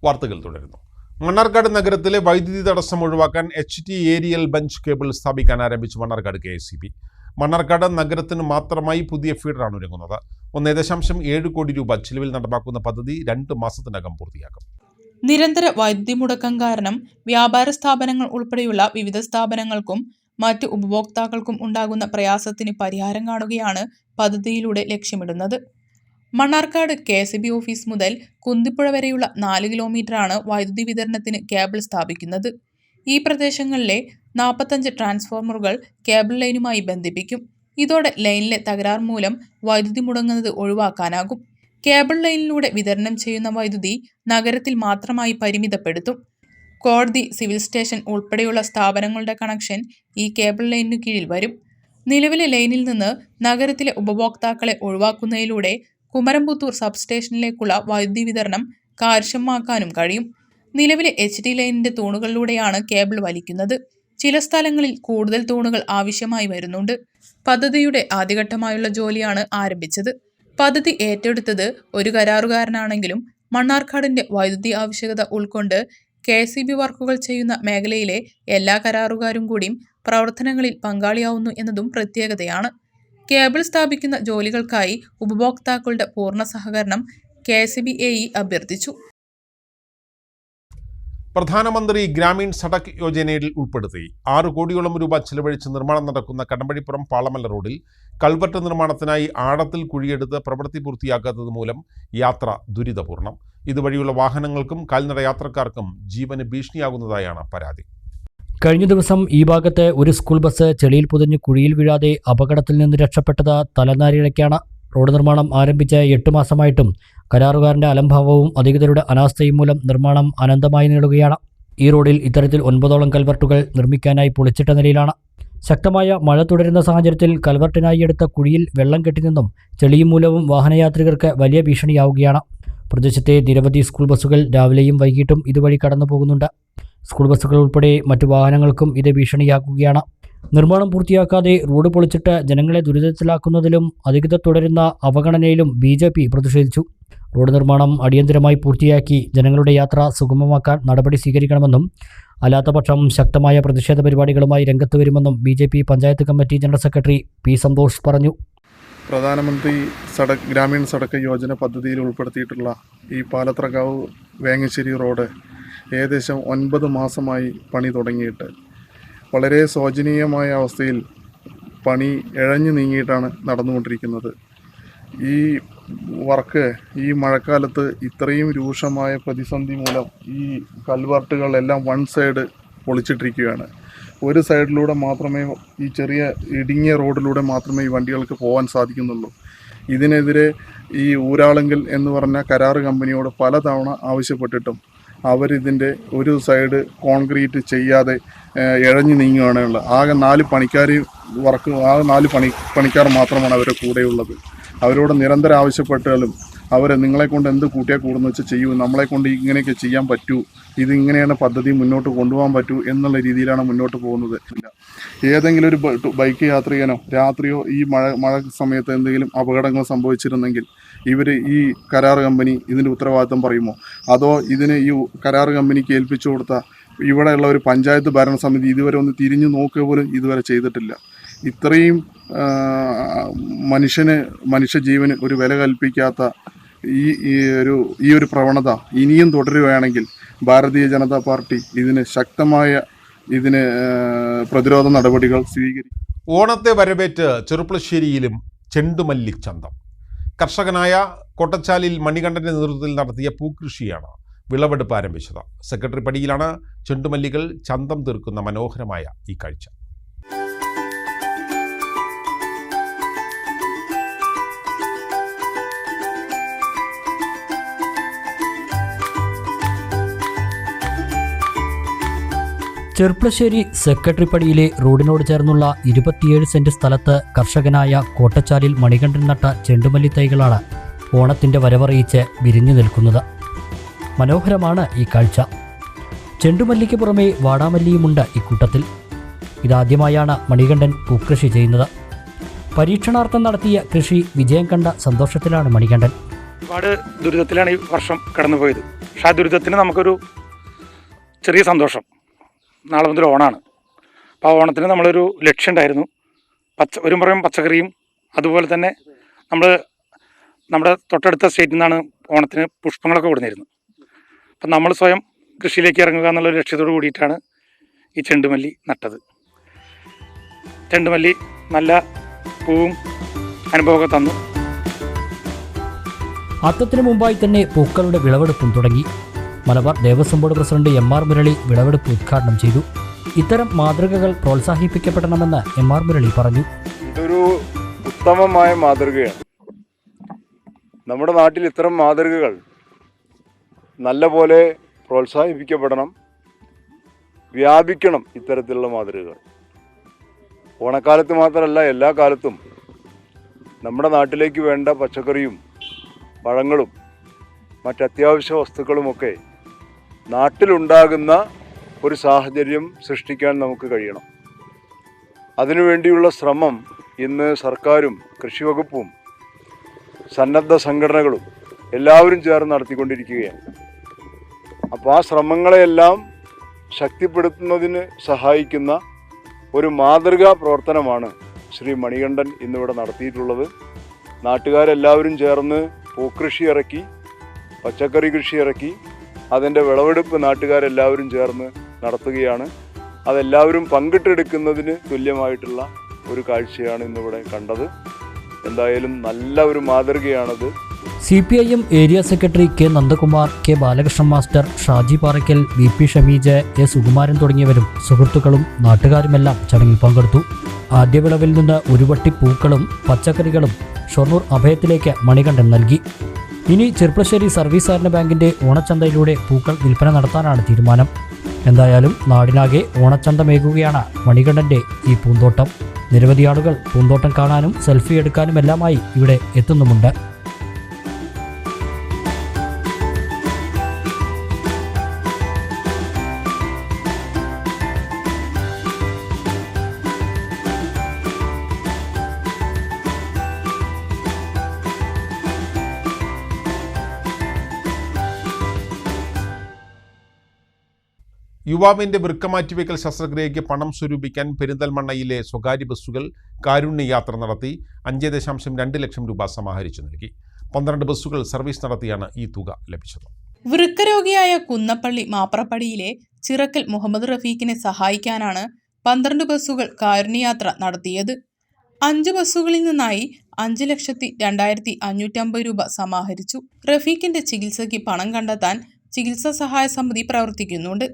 വാർത്തകൾ തുടരുന്നു. മണ്ണാർക്കാട് നഗരത്തിലെ വൈദ്യുതി തടസ്സം ഒഴിവാക്കാൻ HT ഏരിയൽ ബഞ്ച് കേബിൾ സ്ഥാപിക്കാൻ ആരംഭിച്ചു മണ്ണാർക്കാട് KSEB. മണ്ണാർക്കാട് നഗരത്തിന് മാത്രമായി പുതിയ ഫീഡറാണ് ഒരുങ്ങുന്നത്. 1.7 കോടി രൂപ ചിലവിൽ നടപ്പാക്കുന്ന പദ്ധതി 2 മാസത്തിനകം പൂർത്തിയാക്കും. നിരന്തര വൈദ്യുതി മുടക്കം കാരണം വ്യാപാര സ്ഥാപനങ്ങൾ ഉൾപ്പെടെയുള്ള വിവിധ സ്ഥാപനങ്ങൾക്കും മറ്റ് ഉപഭോക്താക്കൾക്കും ഉണ്ടാകുന്ന പ്രയാസത്തിന് പരിഹാരം കാണുകയാണ് പദ്ധതിയിലൂടെ ലക്ഷ്യമിടുന്നത്. മണ്ണാർക്കാട് KSEB ഓഫീസ് മുതൽ കുന്തിപ്പുഴ വരെയുള്ള 4 കിലോമീറ്ററാണ് വൈദ്യുതി വിതരണത്തിന് കേബിൾ സ്ഥാപിക്കുന്നത്. ഈ പ്രദേശങ്ങളിലെ 45 ട്രാൻസ്ഫോർമറുകൾ കേബിൾ ലൈനുമായി ബന്ധിപ്പിക്കും. ഇതോടെ ലൈനിലെ തകരാർ മൂലം വൈദ്യുതി മുടങ്ങുന്നത് ഒഴിവാക്കാനാകും. കേബിൾ ലൈനിലൂടെ വിതരണം ചെയ്യുന്ന വൈദ്യുതി നഗരത്തിൽ മാത്രമായി പരിമിതപ്പെടുത്തും. കോടതി, സിവിൽ സ്റ്റേഷൻ ഉൾപ്പെടെയുള്ള സ്ഥാപനങ്ങളുടെ കണക്ഷൻ ഈ കേബിൾ ലൈനിനു കീഴിൽ വരും. നിലവിലെ ലൈനിൽ നിന്ന് നഗരത്തിലെ ഉപഭോക്താക്കളെ ഒഴിവാക്കുന്നതിലൂടെ കുമരംപുത്തൂർ സബ്സ്റ്റേഷനിലേക്കുള്ള വൈദ്യുതി വിതരണം കാര്യക്ഷമമാക്കാനും കഴിയും. നിലവിലെ HD ലൈനിന്റെ തൂണുകളിലൂടെയാണ് കേബിൾ വലിക്കുന്നത്. ചില സ്ഥലങ്ങളിൽ കൂടുതൽ തൂണുകൾ ആവശ്യമായി വരുന്നുണ്ട്. പദ്ധതിയുടെ ആദ്യഘട്ടമായുള്ള ജോലിയാണ് ആരംഭിച്ചത്. പദ്ധതി ഏറ്റെടുത്തത് ഒരു കരാറുകാരനാണെങ്കിലും മണ്ണാർക്കാടിന്റെ വൈദ്യുതി ആവശ്യകത ഉൾക്കൊണ്ട് KCB വർക്കുകൾ ചെയ്യുന്ന മേഖലയിലെ എല്ലാ കരാറുകാരും കൂടിയും പ്രവർത്തനങ്ങളിൽ പങ്കാളിയാവുന്നു എന്നതും പ്രത്യേകതയാണ്. കേബിൾ സ്ഥാപിക്കുന്ന ജോലികൾക്കായി ഉപഭോക്താക്കളുടെ പൂർണ്ണ സഹകരണം KCB AE അഭ്യർത്ഥിച്ചു. പ്രധാനമന്ത്രി ഗ്രാമീൺ സഡക് യോജനയിൽ ഉൾപ്പെടുത്തി 6 കോടിയോളം രൂപ ചെലവഴിച്ച് നിർമ്മാണം നടക്കുന്ന കടമ്പഴിപ്പുറം പാളമല്ല റോഡിൽ കൾവർട്ട് നിർമ്മാണത്തിനായി ആഴത്തിൽ കുഴിയെടുത്ത് പ്രവൃത്തി പൂർത്തിയാക്കാത്തത് മൂലം യാത്ര ദുരിതപൂർണം. ഇതുവഴിയുള്ള വാഹനങ്ങൾക്കും കാൽനട യാത്രക്കാർക്കും ജീവന് ഭീഷണിയാകുന്നതായാണ് പരാതി. കഴിഞ്ഞ ദിവസം ഈ ഭാഗത്ത് ഒരു സ്കൂൾ ബസ് ചെളിയിൽ പുതഞ്ഞ് കുഴിയിൽ വീഴാതെ അപകടത്തിൽ നിന്ന് രക്ഷപ്പെട്ടത് തലനാരിഴയ്ക്കാണ്. റോഡ് നിർമ്മാണം ആരംഭിച്ച 8 മാസമായിട്ടും കരാറുകാരന്റെ അലംഭാവവും അധികൃതരുടെ അനാസ്ഥയും മൂലം നിർമ്മാണം അനന്തമായി നീളുകയാണ്. ഈ റോഡിൽ ഇത്തരത്തിൽ 9ഓളം കൽവർട്ടുകൾ നിർമ്മിക്കാനായി പൊളിച്ചിട്ട നിലയിലാണ്. ശക്തമായ മഴ തുടരുന്ന സാഹചര്യത്തിൽ കൽവർട്ടിനായി എടുത്ത കുഴിയിൽ വെള്ളം കെട്ടിനിന്നും ചെളിയും മൂലവും വാഹനയാത്രികർക്ക് വലിയ ഭീഷണിയാവുകയാണ്. പ്രദേശത്തെ നിരവധി സ്കൂൾ ബസ്സുകൾ രാവിലെയും വൈകിട്ടും ഇതുവഴി കടന്നു പോകുന്നുണ്ട്. സ്കൂൾ ബസ്സുകൾ ഉൾപ്പെടെ മറ്റു വാഹനങ്ങൾക്കും ഇത് ഭീഷണിയാക്കുകയാണ്. നിർമ്മാണം പൂർത്തിയാക്കാതെ റോഡ് പൊളിച്ചിട്ട് ജനങ്ങളെ ദുരിതത്തിലാക്കുന്നതിലും അധികൃതർ തുടരുന്ന അവഗണനയിലും BJP പ്രതിഷേധിച്ചു. റോഡ് നിർമ്മാണം അടിയന്തരമായി പൂർത്തിയാക്കി ജനങ്ങളുടെ യാത്ര സുഗമമാക്കാൻ നടപടി സ്വീകരിക്കണമെന്നും അല്ലാത്തപക്ഷം ശക്തമായ പ്രതിഷേധ പരിപാടികളുമായി രംഗത്ത് വരുമെന്നും BJP panchayat committee general secretary P. Santhosh പറഞ്ഞു. പ്രധാനമന്ത്രി ഗ്രാമീൺ സഡക് യോജന പദ്ധതിയിൽ ഉൾപ്പെടുത്തിയിട്ടുള്ള ഈ പാലത്രക്കാവ് വേങ്ങശ്ശേരി റോഡ് ഏകദേശം 9 മാസമായി പണി തുടങ്ങിയിട്ട് വളരെ ശോചനീയമായ അവസ്ഥയിൽ പണി ഇഴഞ്ഞു നീങ്ങിയിട്ടാണ് നടന്നുകൊണ്ടിരിക്കുന്നത്. ഈ വർക്ക് ഈ മഴക്കാലത്ത് ഇത്രയും രൂക്ഷമായ പ്രതിസന്ധി മൂലം ഈ കൽവർട്ടുകളെല്ലാം വൺ സൈഡ് പൊളിച്ചിട്ടിരിക്കുകയാണ്. ഒരു സൈഡിലൂടെ മാത്രമേ ഈ ചെറിയ ഇടുങ്ങിയ റോഡിലൂടെ മാത്രമേ ഈ വണ്ടികൾക്ക് പോകാൻ സാധിക്കുന്നുള്ളൂ. ഇതിനെതിരെ ഈ ഊരാളുങ്കൽ എന്ന് പറഞ്ഞ കരാറ് കമ്പനിയോട് പലതവണ ആവശ്യപ്പെട്ടിട്ടും അവരിതിൻ്റെ ഒരു സൈഡ് കോൺക്രീറ്റ് ചെയ്യാതെ ഇഴഞ്ഞു നീങ്ങുകയാണുള്ളത്. ആകെ 4 പണിക്കാർ മാത്രമാണ് അവരുടെ കൂടെയുള്ളത്. അവരോട് നിരന്തരം ആവശ്യപ്പെട്ടാലും അവർ നിങ്ങളെക്കൊണ്ട് എന്ത് കൂട്ടിയാൽ കൂടുന്നു വെച്ചാൽ ചെയ്യൂ, നമ്മളെക്കൊണ്ട് ഇങ്ങനെയൊക്കെ ചെയ്യാൻ പറ്റൂ, ഇതിങ്ങനെയാണ് പദ്ധതി മുന്നോട്ട് കൊണ്ടുപോകാൻ പറ്റൂ എന്നുള്ള രീതിയിലാണ് മുന്നോട്ട് പോകുന്നത്. ഏതെങ്കിലും ഒരു ബൈക്ക് യാത്രികനോ രാത്രിയോ ഈ മഴ സമയത്ത് എന്തെങ്കിലും അപകടങ്ങൾ സംഭവിച്ചിരുന്നെങ്കിൽ ഇവർ ഈ കരാർ കമ്പനി ഇതിൻ്റെ ഉത്തരവാദിത്തം പറയുമോ? അതോ ഇതിന് ഈ കരാർ കമ്പനിക്ക് ഏൽപ്പിച്ചു കൊടുത്ത ഇവിടെയുള്ള ഒരു പഞ്ചായത്ത് ഭരണസമിതി ഇതുവരെ ഒന്ന് തിരിഞ്ഞു നോക്കുക പോലും ഇതുവരെ ചെയ്തിട്ടില്ല. ഇത്രയും മനുഷ്യജീവന് ഒരു വില കൽപ്പിക്കാത്ത ഈ ഒരു പ്രവണത ഇനിയും തുടരുകയാണെങ്കിൽ ഭാരതീയ ജനതാ പാർട്ടി ശക്തമായ പ്രതിരോധ നടപടികൾ സ്വീകരിക്കും. ഓണത്തെ വരവേറ്റ് ചെറുപ്പളശ്ശേരിയിലും ചെണ്ടുമല്ലി ചന്തം. കർഷകനായ കോട്ടച്ചാലിൽ മണികണ്ഠന്റെ നേതൃത്വത്തിൽ നടത്തിയ പൂക്കൃഷിയാണ് വിളവെടുപ്പ് ആരംഭിച്ചത്. സെക്രട്ടറി പടിയിലാണ് ചെണ്ടുമല്ലികൾ ചന്തം തീർക്കുന്ന മനോഹരമായ ഈ കാഴ്ച. ചെർപ്പളശ്ശേരി സെക്രട്ടറി പടിയിലെ റോഡിനോട് ചേർന്നുള്ള 27 സെന്റ് സ്ഥലത്ത് കർഷകനായ കോട്ടച്ചാലിൽ മണികണ്ഠൻ നട്ട ചെണ്ടുമല്ലി തൈകളാണ് ഓണത്തിൻ്റെ വരവറിയിച്ച് വിരിഞ്ഞു നിൽക്കുന്നത്. മനോഹരമാണ് ഈ കാഴ്ച. ചെണ്ടുമല്ലിക്ക് പുറമെ വാടാമല്ലിയുമുണ്ട് ഇക്കൂട്ടത്തിൽ. ഇതാദ്യമായാണ് മണികണ്ഠൻ പൂക്കൃഷി ചെയ്യുന്നത്. പരീക്ഷണാർത്ഥം നടത്തിയ കൃഷി വിജയം കണ്ട സന്തോഷത്തിലാണ് മണികണ്ഠൻ. ഒരുപാട് ദുരിതത്തിലാണ് ഈ വർഷം കടന്നുപോയത്. പക്ഷെ ആ ദുരിതത്തിന് നമുക്കൊരു ചെറിയ സന്തോഷം. നാളെ മുതൽ ഓണമാണ്. അപ്പോൾ ആ ഓണത്തിന് നമ്മളൊരു ലക്ഷ്യം ഉണ്ടായിരുന്നു. ഒരു പുറം പച്ചക്കറിയും അതുപോലെ തന്നെ നമ്മുടെ തൊട്ടടുത്ത സ്റ്റേറ്റിൽ നിന്നാണ് ഓണത്തിന് പുഷ്പങ്ങളൊക്കെ കൊടുത്തിരുന്നത്. അപ്പം നമ്മൾ സ്വയം കൃഷിയിലേക്ക് ഇറങ്ങുക എന്നുള്ളൊരു ലക്ഷ്യത്തോട് കൂടിയിട്ടാണ് ഈ ചെണ്ടുമല്ലി നട്ടത്. ചെണ്ടുമല്ലി നല്ല പൂവും അനുഭവമൊക്കെ തന്നു. അത്തത്തിന് മുമ്പായി തന്നെ പൂക്കളുടെ വിളവെടുപ്പും തുടങ്ങി. Malabar Devaswom board president MR Murali വിളവെടുപ്പ് ഉദ്ഘാടനം ചെയ്തു. ഇത്തരം മാതൃകകൾ പ്രോത്സാഹിപ്പിക്കപ്പെടണമെന്ന് MR മുരളി പറഞ്ഞു. ഇതൊരു ഉത്തമമായ മാതൃകയാണ്. നമ്മുടെ നാട്ടിൽ ഇത്തരം മാതൃകകൾ നല്ലപോലെ പ്രോത്സാഹിപ്പിക്കപ്പെടണം. വ്യാപിക്കണം ഇത്തരത്തിലുള്ള മാതൃകകൾ. ഓണക്കാലത്ത് മാത്രമല്ല, എല്ലാ കാലത്തും നമ്മുടെ നാട്ടിലേക്ക് വേണ്ട പച്ചക്കറിയും പഴങ്ങളും മറ്റത്യാവശ്യ വസ്തുക്കളുമൊക്കെ നാട്ടിലുണ്ടാകുന്ന ഒരു സാഹചര്യം സൃഷ്ടിക്കാൻ നമുക്ക് കഴിയണം. അതിനുവേണ്ടിയുള്ള ശ്രമം ഇന്ന് സർക്കാരും കൃഷിവകുപ്പും സന്നദ്ധ സംഘടനകളും എല്ലാവരും ചേർന്ന് നടത്തിക്കൊണ്ടിരിക്കുകയാണ്. അപ്പോൾ ആ ശ്രമങ്ങളെയെല്ലാം ശക്തിപ്പെടുത്തുന്നതിന് സഹായിക്കുന്ന ഒരു മാതൃകാ പ്രവർത്തനമാണ് ശ്രീ മണികണ്ഠൻ ഇന്നിവിടെ നടത്തിയിട്ടുള്ളത്. നാട്ടുകാരെല്ലാവരും ചേർന്ന് പൂക്കൃഷി ഇറക്കി, പച്ചക്കറി കൃഷി ഇറക്കി, അതിൻ്റെ വിളവെടുപ്പ് നാട്ടുകാരെല്ലാവരും ചേർന്ന് നടത്തുകയാണ്. അതെല്ലാവരും പങ്കിട്ടെടുക്കുന്നതിന് തുല്യമായിട്ടുള്ള ഒരു കാഴ്ചയാണ് ഇന്നിവിടെ കണ്ടത്. എന്തായാലും നല്ല ഒരു മാതൃകയാണത്. CPIM area secretary K. Nandakumar, K. Balakrishnan master, Shaji Parakkal, VP Shameej, A. Sukumaran തുടങ്ങിയവരും സുഹൃത്തുക്കളും നാട്ടുകാരുമെല്ലാം ചടങ്ങിൽ പങ്കെടുത്തു. ആദ്യ വിളവിൽ നിന്ന് ഒരു വട്ടി പൂക്കളും പച്ചക്കറികളും ഷൊർണൂർ അഭയത്തിലേക്ക് മണികണ്ഠൻ നൽകി. ഇനി ചെർപ്പളശ്ശേരി സർവീസ് സഹകരണ ബാങ്കിന്റെ ഓണച്ചന്തയിലൂടെ പൂക്കൾ വിൽപ്പന നടത്താനാണ് തീരുമാനം. എന്തായാലും നാടിനാകെ ഓണച്ചന്തമേകുകയാണ് മണികണ്ഠന്റെ ഈ പൂന്തോട്ടം. നിരവധി ആളുകൾ പൂന്തോട്ടം കാണാനും സെൽഫി എടുക്കാനുമെല്ലാമായി ഇവിടെ എത്തുന്നുമുണ്ട്. യുവാവിന്റെ വൃക്ക മാറ്റിവെക്കൽ ശസ്ത്രക്രിയയ്ക്ക് പണം സ്വരൂപിക്കാൻ പെരിന്തൽമണ്ണയിലെ സ്വകാര്യ ബസ്സുകൾ കാരുണ്യയാത്ര നടത്തി 5.2 ലക്ഷം രൂപ സമാഹരിച്ചു നൽകി. 12 ബസ്സുകൾ സർവീസ് നടത്തിയാണ് ഈ തുക ലഭിച്ചത്. വൃക്കരോഗിയായ കുന്നപ്പള്ളി മാപ്രപ്പടിയിലെ ചിറക്കൽ മുഹമ്മദ് റഫീഖിനെ സഹായിക്കാനാണ് 12 ബസ്സുകൾ കാരുണ്യയാത്ര നടത്തിയത്. 5 ബസ്സുകളിൽ നിന്നായി 5,02,550 രൂപ സമാഹരിച്ചു. റഫീഖിന്റെ ചികിത്സയ്ക്ക് പണം കണ്ടെത്താൻ ചികിത്സാ സഹായ സമിതി പ്രവർത്തിക്കുന്നുണ്ട്.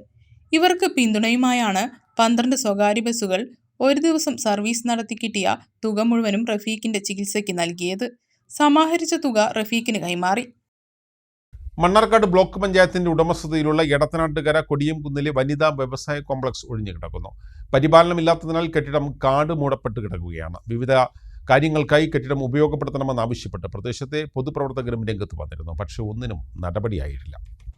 ഇവർക്ക് പിന്തുണയുമായാണ് 12 സ്വകാര്യ ബസ്സുകൾ ഒരു ദിവസം സർവീസ് നടത്തി കിട്ടിയ തുക മുഴുവനും റഫീഖിന്റെ ചികിത്സയ്ക്ക് നൽകിയത്. സമാഹരിച്ച തുക റഫീഖിന് കൈമാറി. മണ്ണാർക്കാട് ബ്ലോക്ക് പഞ്ചായത്തിന്റെ ഉടമസ്ഥതയിലുള്ള എടത്തനാട്ടുകര കൊടിയംകുന്നിലെ വനിതാ വ്യവസായ കോംപ്ലക്സ് ഒഴിഞ്ഞുകിടക്കുന്നു. പരിപാലനമില്ലാത്തതിനാൽ കെട്ടിടം കാട് മൂടപ്പെട്ട് കിടക്കുകയാണ്. വിവിധ കാര്യങ്ങൾക്കായി കെട്ടിടം ഉപയോഗപ്പെടുത്തണമെന്നാവശ്യപ്പെട്ട് പ്രദേശത്തെ പൊതുപ്രവർത്തകരും രംഗത്ത് വന്നിരുന്നു. പക്ഷേ ഒന്നിനും നടപടിയായിട്ടില്ല.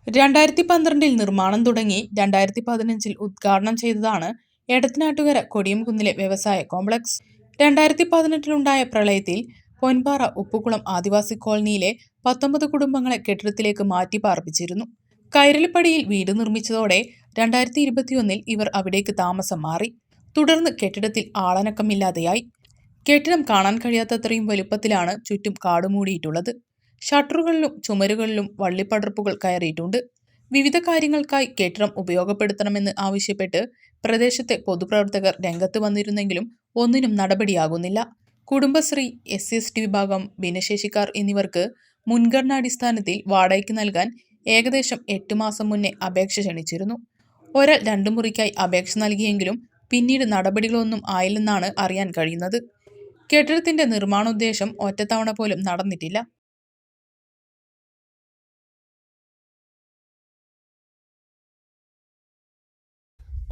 2012 നിർമ്മാണം തുടങ്ങി 2015 ഉദ്ഘാടനം ചെയ്തതാണ് എടത്തനാട്ടുകര കൊടിയംകുന്നിലെ വ്യവസായ കോംപ്ലക്സ്. 2018 പ്രളയത്തിൽ പൊൻപാറ ഉപ്പുകുളം ആദിവാസി കോളനിയിലെ 19 കുടുംബങ്ങളെ കെട്ടിടത്തിലേക്ക് മാറ്റി പാർപ്പിച്ചിരുന്നു. കൈരളിപ്പടിയിൽ വീട് നിർമ്മിച്ചതോടെ 2021 ഇവർ അവിടേക്ക് താമസം മാറി. തുടർന്ന് കെട്ടിടത്തിൽ ആളനക്കമില്ലാതെയായി. കെട്ടിടം കാണാൻ കഴിയാത്തത്രയും വലുപ്പത്തിലാണ് ചുറ്റും കാടുമൂടിയിട്ടുള്ളത്. ഷട്ടറുകളിലും ചുമരുകളിലും വള്ളിപ്പടർപ്പുകൾ കയറിയിട്ടുണ്ട്. വിവിധ കാര്യങ്ങൾക്കായി കെട്ടിടം ഉപയോഗപ്പെടുത്തണമെന്ന് ആവശ്യപ്പെട്ട് പ്രദേശത്തെ പൊതുപ്രവർത്തകർ രംഗത്ത് വന്നിരുന്നെങ്കിലും ഒന്നിനും നടപടിയാകുന്നില്ല. കുടുംബശ്രീ, SC/ST വിഭാഗം, ഭിന്നശേഷിക്കാർ എന്നിവർക്ക് മുൻഗണനാടിസ്ഥാനത്തിൽ വാടകയ്ക്ക് നൽകാൻ ഏകദേശം 8 മാസം മുന്നേ അപേക്ഷ ക്ഷണിച്ചിരുന്നു. ഒരാൾ 2 മുറിക്കായി അപേക്ഷ നൽകിയെങ്കിലും പിന്നീട് നടപടികളൊന്നും ആയില്ലെന്നാണ് അറിയാൻ കഴിയുന്നത്. കെട്ടിടത്തിന്റെ നിർമ്മാണോദ്ദേശം ഒറ്റത്തവണ പോലും നടന്നിട്ടില്ല.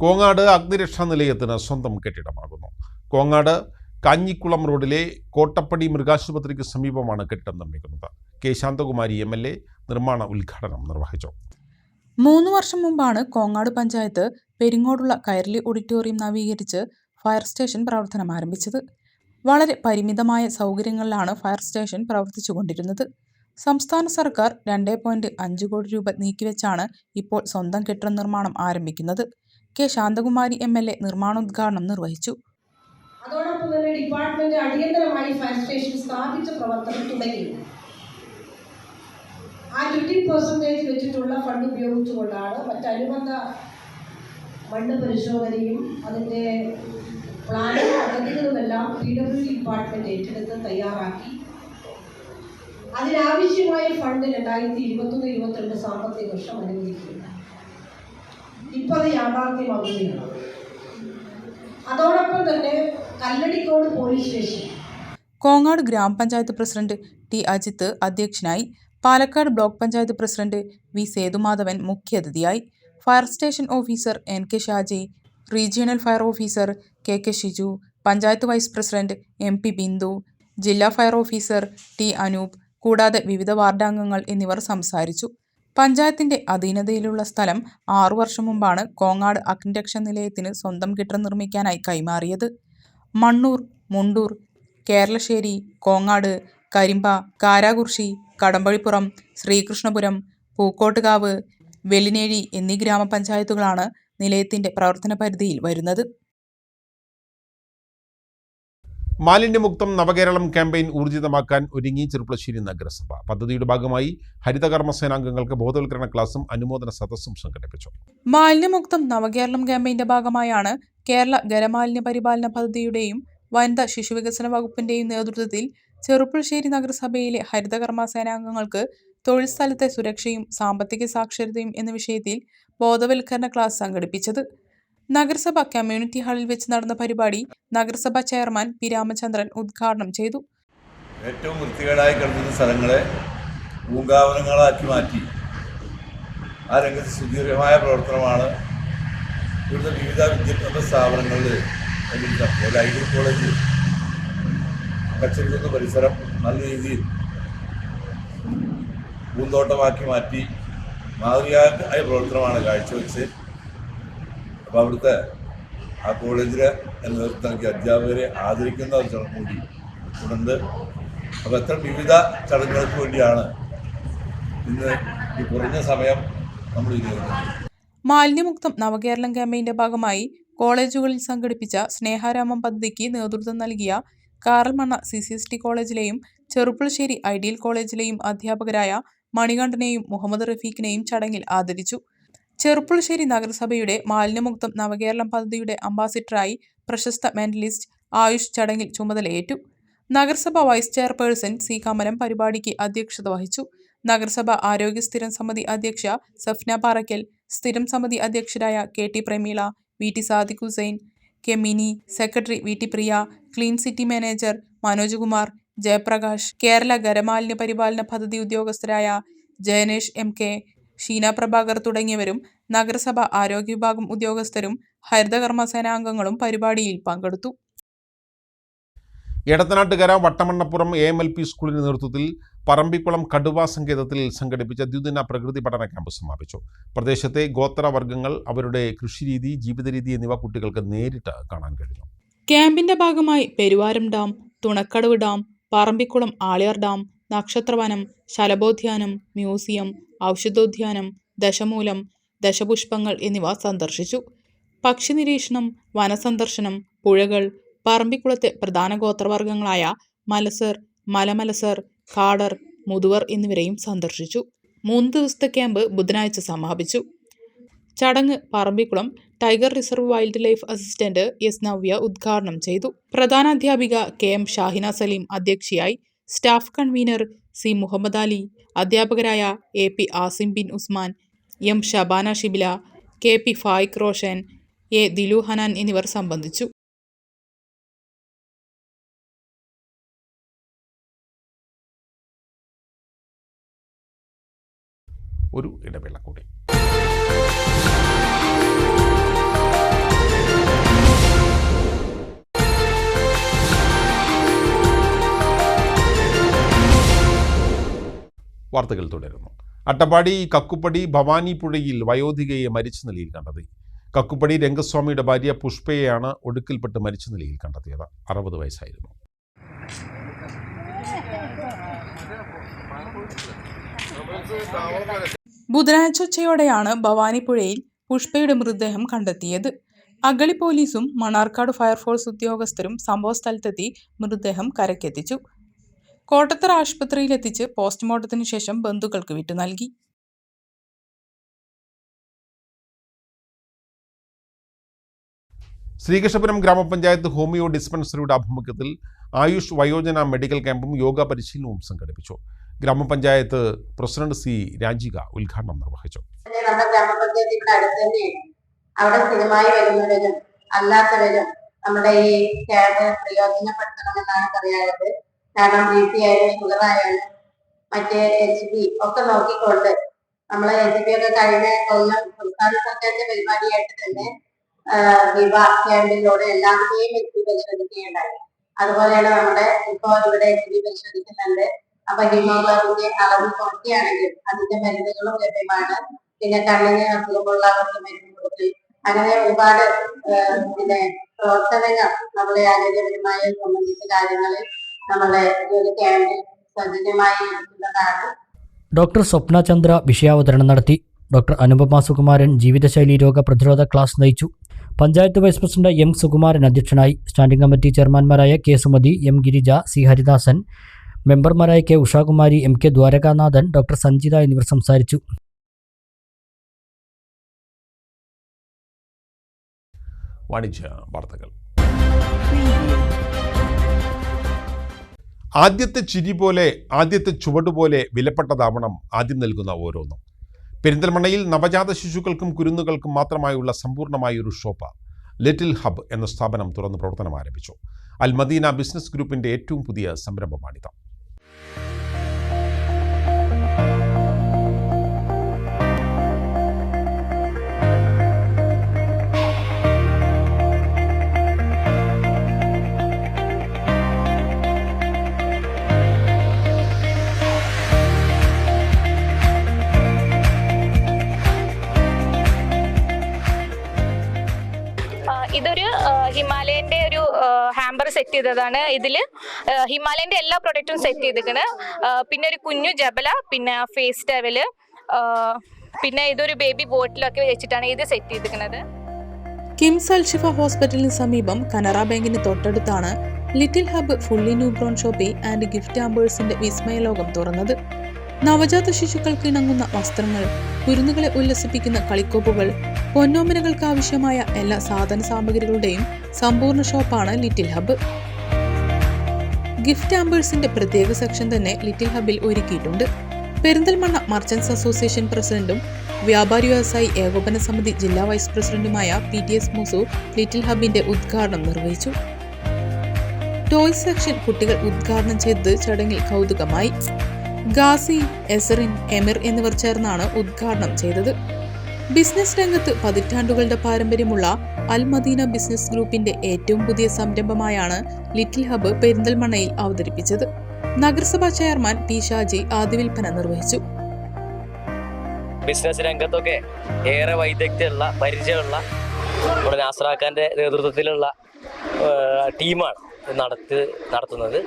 കോങ്ങാട് അഗ്നിരക്ഷാ നിലയത്തിന് സ്വന്തം കെട്ടിടമാകുന്നു. കോങ്ങാട് കാഞ്ഞിക്കുളം റോഡിലെ കോട്ടപ്പടി മൃഗാശുപത്രിക്ക് സമീപമാണ് കെട്ടിടം നിർമ്മിക്കുന്നത്. K. ശാന്തകുമാരി MLA നിർമ്മാണ ഉദ്ഘാടനം നിർവഹിച്ചു. 3 വർഷം മുമ്പാണ് കോങ്ങാട് പഞ്ചായത്ത് പെരിങ്ങോടുള്ള കൈരളി ഓഡിറ്റോറിയം നവീകരിച്ച് ഫയർ സ്റ്റേഷൻ പ്രവർത്തനം ആരംഭിച്ചത്. വളരെ പരിമിതമായ സൗകര്യങ്ങളിലാണ് ഫയർ സ്റ്റേഷൻ പ്രവർത്തിച്ചുകൊണ്ടിരുന്നത്. സംസ്ഥാന സർക്കാർ 2.5 കോടി രൂപ നീക്കിവെച്ചാണ് ഇപ്പോൾ സ്വന്തം കെട്ടിട നിർമ്മാണം ആരംഭിക്കുന്നത്. K. ശാന്തകുമാരി MLA നിർമ്മാണോദ്ഘാടനം നിർവഹിച്ചു. അതോടൊപ്പം തന്നെ ഡിപ്പാർട്ട്മെന്റ് അടിയന്തരമായി ഫയർ സ്റ്റേഷൻ സ്ഥാപിച്ച പ്രവർത്തനം തുടങ്ങി. ആ 20% വെച്ചിട്ടുള്ള ഫണ്ട് ഉപയോഗിച്ചുകൊണ്ടാണ് മറ്റനുബന്ധ മണ്ണ് പരിശോധനയും അതിൻ്റെ പ്ലാനും പദ്ധതികളുമെല്ലാം PWD ഡിപ്പാർട്ട്മെന്റ് ഏറ്റെടുത്ത് തയ്യാറാക്കി അതിനാവശ്യമായ ഫണ്ട് 2021-22 സാമ്പത്തിക വർഷം അനുവദിക്കുക. ഇപ്പോൾ അത് യാഥാർത്ഥ്യമാകുകയാണ്. അതോടൊപ്പം തന്നെ കല്ലടിക്കോട് പോലീസ് സ്റ്റേഷൻ. കോങ്ങാട് ഗ്രാമപഞ്ചായത്ത് പ്രസിഡന്റ് T. അജിത്ത് അധ്യക്ഷനായി. Palakkad block panchayat president V. Sethumadhavan മുഖ്യാതിഥിയായി. Fire station officer NK Shaji, regional fire officer KK Shiju, panchayat vice president MP Bindu, ജില്ലാ ഫയർ ഓഫീസർ T അനൂപ് കൂടാതെ വിവിധ വാർഡംഗങ്ങൾ എന്നിവർ സംസാരിച്ചു. പഞ്ചായത്തിന്റെ അധീനതയിലുള്ള സ്ഥലം 6 വർഷം മുമ്പാണ് കോങ്ങാട് അഗ്നിരക്ഷാ നിലയത്തിന് സ്വന്തം കെട്ടിടം നിർമ്മിക്കാനായി കൈമാറിയത്. മണ്ണൂർ, മുണ്ടൂർ, കേരളശ്ശേരി, കോങ്ങാട്, കരിമ്പ, കാരാകുർശി, കടമ്പഴിപ്പുറം, ശ്രീകൃഷ്ണപുരം, പൂക്കോട്ടുകാവ്, വെള്ളിനേഴി എന്നീ ഗ്രാമപഞ്ചായത്തുകളാണ് നിലയത്തിന്റെ പ്രവർത്തന പരിധിയിൽ വരുന്നത്. മാലിന്യമുക്തം നവകേരളം ക്യാമ്പയിൻ ഊർജിതമാക്കാൻ ഒരുങ്ങി ചെറുപ്പുളശ്ശേരി നഗരസഭ. പദ്ധതിയുടെ ഭാഗമായി ഹരിതകർമ്മസേനാംഗങ്ങൾക്ക് ബോധവൽക്കരണ ക്ലാസും അനുമോദന സദസ്സും സംഘടിപ്പിച്ചു. മാലിന്യമുക്തം നവകേരളം ക്യാമ്പയിന്റെ ഭാഗമായാണ് കേരള ഖരമാലിന്യ പരിപാലന പദ്ധതിയുടെയും വനിതാ ശിശുവികസന വകുപ്പിന്റെയും നേതൃത്വത്തിൽ ചെറുപ്പുളശ്ശേരി നഗരസഭയിലെ ഹരിതകർമ്മസേനാംഗങ്ങൾക്ക് തൊഴിൽ സ്ഥലത്തെ സുരക്ഷയും സാമ്പത്തിക സാക്ഷരതയും എന്ന വിഷയത്തിൽ ബോധവൽക്കരണ ക്ലാസ് സംഘടിപ്പിച്ചത്. നഗരസഭ കമ്മ്യൂണിറ്റി ഹാളിൽ വെച്ച് നടന്ന പരിപാടി നഗരസഭാ ചെയർമാൻ പി രാമചന്ദ്രൻ ഉദ്ഘാടനം ചെയ്തു. ഏറ്റവും വൃത്തികേടായി കിടക്കുന്ന സ്ഥലങ്ങളെ പൂങ്കാവനങ്ങളാക്കി മാറ്റി ആ രംഗത്ത് സുദീർഘമായ പ്രവർത്തനമാണ് ഇവിടുത്തെ വിവിധ വിദ്യാഭ്യാസ സ്ഥാപനങ്ങളിൽ ഐഡിയൽ കോളേജ് കച്ചേരിക്കുന്ന പരിസരം നല്ല രീതിയിൽ പൂന്തോട്ടമാക്കി മാറ്റി മാതൃകയായ പ്രവർത്തനമാണ് കാഴ്ചവെച്ച്. അപ്പോൾ അവിടുത്തെ ആ കോളേജിലെ നേതൃത്വം നൽകിയ അധ്യാപകരെ ആദരിക്കുന്ന ഒരു ചടങ്ങ് കൂടി ഉണ്ട്. അപ്പോൾ എത്ര വിവിധ ചടങ്ങുകൾക്ക് വേണ്ടിയാണ് ഇന്ന് ഈ കുറഞ്ഞ സമയം നമ്മൾ വിനിയോഗിക്കുന്നത്. മാലിന്യമുക്തം നവകേരളം ക്യാമ്പയിന്റെ ഭാഗമായി കോളേജുകളിൽ സംഘടിപ്പിച്ച സ്നേഹാരാമം പദ്ധതിക്ക് നേതൃത്വം നൽകിയ കാറൽമണ്ണ CCST കോളേജിലെയും ചെറുപ്പുളശ്ശേരി ഐഡിയൽ കോളേജിലെയും അധ്യാപകരായ മണികണ്ഠനെയും മുഹമ്മദ് റഫീഖിനെയും ചടങ്ങിൽ ആദരിച്ചു. ചെറുപ്പുളശ്ശേരി നഗരസഭയുടെ മാലിന്യമുക്തം നവകേരളം പദ്ധതിയുടെ അംബാസിഡറായി പ്രശസ്ത മെന്റലിസ്റ്റ് ആയുഷ് ചടങ്ങിൽ ചുമതലയേറ്റു. നഗരസഭ വൈസ് ചെയർപേഴ്സൺ C കമലം പരിപാടിക്ക് അധ്യക്ഷത വഹിച്ചു. നഗരസഭ ആരോഗ്യ സ്ഥിരം സമിതി അധ്യക്ഷ സഫ്ന പാറയ്ക്കൽ, സ്ഥിരം സമിതി അധ്യക്ഷരായ KT Prameela, VT Sadiq Hussain, K Mini, secretary VT Priya, clean city manager Manoj Kumar, Jayaprakash, Kerala ഖരമാലിന്യ പരിപാലന പദ്ധതി ഉദ്യോഗസ്ഥരായ ജയനേഷ് MK, ഷീന പ്രഭാകർ തുടങ്ങിയവരും നഗരസഭ ആരോഗ്യ വിഭാഗം ഉദ്യോഗസ്ഥരും ഹരിതകർമ്മസേനാംഗങ്ങളും പരിപാടിയിൽ പങ്കെടുത്തു. എടത്തനാട്ടുകര വട്ടമണ്ണപ്പുറം AMLP സ്കൂളിന്റെ നേതൃത്വത്തിൽ പറമ്പിക്കുളം കടുവ സങ്കേതത്തിൽ സംഘടിപ്പിച്ച ദ്വിദിന പ്രകൃതി പഠന ക്യാമ്പ് സമാപിച്ചു. പ്രദേശത്തെ ഗോത്രവർഗ്ഗങ്ങൾ, അവരുടെ കൃഷിരീതി, ജീവിതരീതി എന്നിവ കുട്ടികൾക്ക് നേരിട്ട് കാണാൻ കഴിഞ്ഞു. ക്യാമ്പിന്റെ ഭാഗമായി Peruvaram dam, Thunakkadavu dam, Parambikulam Aliyar dam, നക്ഷത്രവനം, ശലഭോദ്യാനം, മ്യൂസിയം, ഔഷധോദ്യാനം, ദശമൂലം, ദശപുഷ്പങ്ങൾ എന്നിവ സന്ദർശിച്ചു. പക്ഷി നിരീക്ഷണം, വനസന്ദർശനം, പുഴകൾ, പറമ്പിക്കുളത്തെ പ്രധാന ഗോത്രവർഗ്ഗങ്ങളായ മലസർ, മലമലസർ, കാടർ, മുതുവർ എന്നിവരെയും സന്ദർശിച്ചു. 3 ദിവസത്തെ ക്യാമ്പ് ബുധനാഴ്ച സമാപിച്ചു. ചടങ്ങ് Parambikulam tiger reserve wildlife assistant S Navya ഉദ്ഘാടനം ചെയ്തു. പ്രധാനാധ്യാപിക KM ഷാഹിന സലീം അധ്യക്ഷയായി. Staff convener C Muhammad Ali, അധ്യാപകരായ AP Asim bin Usman, M Shabana Shibila, KP Fayiq Roshan, A Dilu Hanan എന്നിവർ സംബന്ധിച്ചു. ഒരു ഇടവേള കൂടി. വാർത്തകൾ തുടരുന്നു. അട്ടപ്പാടി കക്കുപ്പടി ഭവാനി പുഴയിൽ വയോധികയെ മരിച്ച നിലയിൽ കണ്ടെത്തി. കക്കുപ്പടി രംഗസ്വാമിയുടെ ഭാര്യ പുഷ്പയെയാണ് ഒഴുക്കിൽപ്പെട്ട് മരിച്ച നിലയിൽ കണ്ടെത്തിയത്. 60 വയസ്സായിരുന്നു. ബുധനാഴ്ച ഉച്ചയോടെയാണ് ഭവാനിപ്പുഴയിൽ പുഷ്പയുടെ മൃതദേഹം കണ്ടെത്തിയത്. അഗളി പോലീസും മണ്ണാർക്കാട് ഫയർഫോഴ്സ് ഉദ്യോഗസ്ഥരും സംഭവസ്ഥലത്തെത്തി മൃതദേഹം കരക്കെത്തിച്ചു. കോട്ടത്തറ ആശുപത്രിയിലെത്തിച്ച് പോസ്റ്റ്മോർട്ടത്തിനു ശേഷം ബന്ധുക്കൾക്ക് വിട്ടു നൽകി. ശ്രീകൃഷ്ണപുരം ഗ്രാമപഞ്ചായത്ത് ഹോമിയോ ഡിസ്പെൻസറിയുടെ ആഭിമുഖ്യത്തിൽ ആയുഷ് വയോജന മെഡിക്കൽ ക്യാമ്പും യോഗ പരിശീലനവും സംഘടിപ്പിച്ചു. ഗ്രാമപഞ്ചായത്ത് പ്രസിഡന്റ് C രാജിക ഉദ്ഘാടനം നിർവഹിച്ചു. നമ്മുടെ ഗ്രാമപഞ്ചായത്ത് ഇവിടെ അടുത്ത് തന്നെയാണ്. അവിടെ സ്ഥിരമായി വരുന്നവരും അല്ലാത്തവരും നമ്മുടെ ഈ ക്യാമ്പ് പ്രയോജനപ്പെടുത്തണമെന്നാണ് പറയാനുള്ളത്. കാരണം BP ആയാലും ഷുഗർ ആയാലും മറ്റേ HB ഒക്കെ നോക്കിക്കൊണ്ട് നമ്മളെ ACP ഒക്കെ കഴിഞ്ഞ കൊല്ലം സംസ്ഥാന സർക്കാരിന്റെ പരിപാടിയായിട്ട് തന്നെ വിവ ക്യാമ്പിലൂടെ എല്ലാവരുടെയും വ്യക്തി പരിശോധിക്കുകയുണ്ടായി. അതുപോലെയാണ് നമ്മുടെ ഇപ്പോൾ ഇവിടെ ACP പരിശോധിക്കുന്നുണ്ട്. അപ്പൊ ഹീമോഗ്ലോബിന്റെ അളവ് കുറയ്ക്കുകയാണെങ്കിൽ അതിന്റെ മരുന്നുകളും ലഭ്യമാണ്. പിന്നെ കണ്ണിന് അസുഖമുള്ളവർക്ക് മരുന്ന് കൊടുക്കൽ, അങ്ങനെ ഒരുപാട് പ്രവർത്തനങ്ങൾ നമ്മളെ ആരോഗ്യപരമായ സംബന്ധിച്ച കാര്യങ്ങളിൽ നമ്മളെ ഈ ഒരു ക്യാമ്പിൽ സജീവമായി നടത്തുന്നതാണ്. ഡോക്ടർ സ്വപ്ന ചന്ദ്ര വിഷയാവതരണം നടത്തി. ഡോക്ടർ അനുപമ സുകുമാരൻ ജീവിതശൈലി രോഗ പ്രതിരോധ ക്ലാസ് നയിച്ചു. Panchayat vice president M Sukumaran അധ്യക്ഷനായി. സ്റ്റാൻഡിംഗ് കമ്മിറ്റി ചെയർമാൻമാരായ K Sumathi, M Girija, C Haridasan, മെമ്പർമാരായ K Ushakumari, M K Dwarakanathan, doctor Sanjitha എന്നിവർ സംസാരിച്ചു. വാണിജ്യ വാർത്തകൾ. ആദ്യത്തെ ചിരി പോലെ, ആദ്യത്തെ ചുവടുപോലെ വിലപ്പെട്ടതാവണം ആദ്യം നൽകുന്ന ഓരോന്നും. പെരിന്തൽമണ്ണയിൽ നവജാത ശിശുക്കൾക്കും കുരുന്നുകൾക്കും മാത്രമായുള്ള സമ്പൂർണ്ണമായ ഒരു ഷോപ്പ് ലിറ്റിൽ ഹബ് എന്ന സ്ഥാപനം തുറന്ന് പ്രവർത്തനം ആരംഭിച്ചു. അൽ മദീന ബിസിനസ് ഗ്രൂപ്പിന്റെ ഏറ്റവും പുതിയ സംരംഭമാണിത്. ഇതൊരു ഹിമാലയന്റെ ഒരു ഹാമ്പർ സെറ്റ് ചെയ്തതാണ്. ഇതില് ഹിമാലയന്റെ എല്ലാ പ്രൊഡക്റ്റും സെറ്റ് ചെയ്തിരിക്കണ്. പിന്നെ ഒരു കുഞ്ഞു ജബല, പിന്നെ ഫേസ് ടവല്, പിന്നെ ഇതൊരു ബേബി ബോട്ടിലൊക്കെ വെച്ചിട്ടാണ് ഇത് സെറ്റ് ചെയ്തിരിക്കുന്നത്. കിംസ് അൽഷിഫ ഹോസ്പിറ്റലിന് സമീപം കനറ ബാങ്കിന് തൊട്ടടുത്താണ് little hub fully newborn shopping and gift ആംബേഴ്സിന്റെ വിസ്മയലോകം തുറന്നത്. നവജാത ശിശുക്കൾക്ക് ഇണങ്ങുന്ന വസ്ത്രങ്ങൾ, കുരുന്നുകളെ ഉല്ലസിപ്പിക്കുന്ന കളിക്കോപ്പുകൾ, പൊന്നോമനകൾക്ക് ആവശ്യമായ എല്ലാ സാധന സാമഗ്രികളുടെയും സമ്പൂർണ്ണ ഷോപ്പാണ് ലിറ്റിൽ ഹബ്. ഗിഫ്റ്റ് ആംബേഴ്സിന്റെ പ്രത്യേക സെക്ഷൻ തന്നെ ലിറ്റിൽ ഹബിൽ ഒരുക്കിയിട്ടുണ്ട്. പെരിന്തൽമണ്ണ മർച്ചന്റ്സ് അസോസിയേഷൻ പ്രസിഡന്റും വ്യാപാരി വ്യവസായി ഏകോപന സമിതി ജില്ലാ വൈസ് പ്രസിഡന്റുമായ PTS മൂസു ലിറ്റിൽ ഹബിന്റെ ഉദ്ഘാടനം നിർവഹിച്ചു. ടോയ്സ് സെക്ഷൻ കുട്ടികൾ ഉദ്ഘാടനം ചെയ്തത് ചടങ്ങിൽ കൗതുകമായി. ഗാസി, എസറിൻ, എമിർ എന്നിവർ ചേർന്നാണ് ഉദ്ഘാടനം ചെയ്തത്. ബിസിനസ് രംഗത്ത് പതിറ്റാണ്ടുകളുടെ പാരമ്പര്യമുള്ള അൽ മദീന ബിസിനസ് ഗ്രൂപ്പിന്റെ ഏറ്റവും പുതിയ സംരംഭമായാണ് ലിറ്റിൽ ഹബ് പെരിന്തൽമണ്ണയിൽ അവതരിപ്പിച്ചത്. നഗരസഭാ ചെയർമാൻ P. ഷാജി ആദ്യ വിൽപ്പന നിർവഹിച്ചു. ബിസിനസ് രംഗത്തൊക്കെ ഏറെ വൈദഗ്ധ്യമുള്ള, പരിചയമുള്ള നമ്മുടെ നാസറാഖാന്റെ നേതൃത്വത്തിലുള്ള ടീമാണ് നടത്തുന്നത്.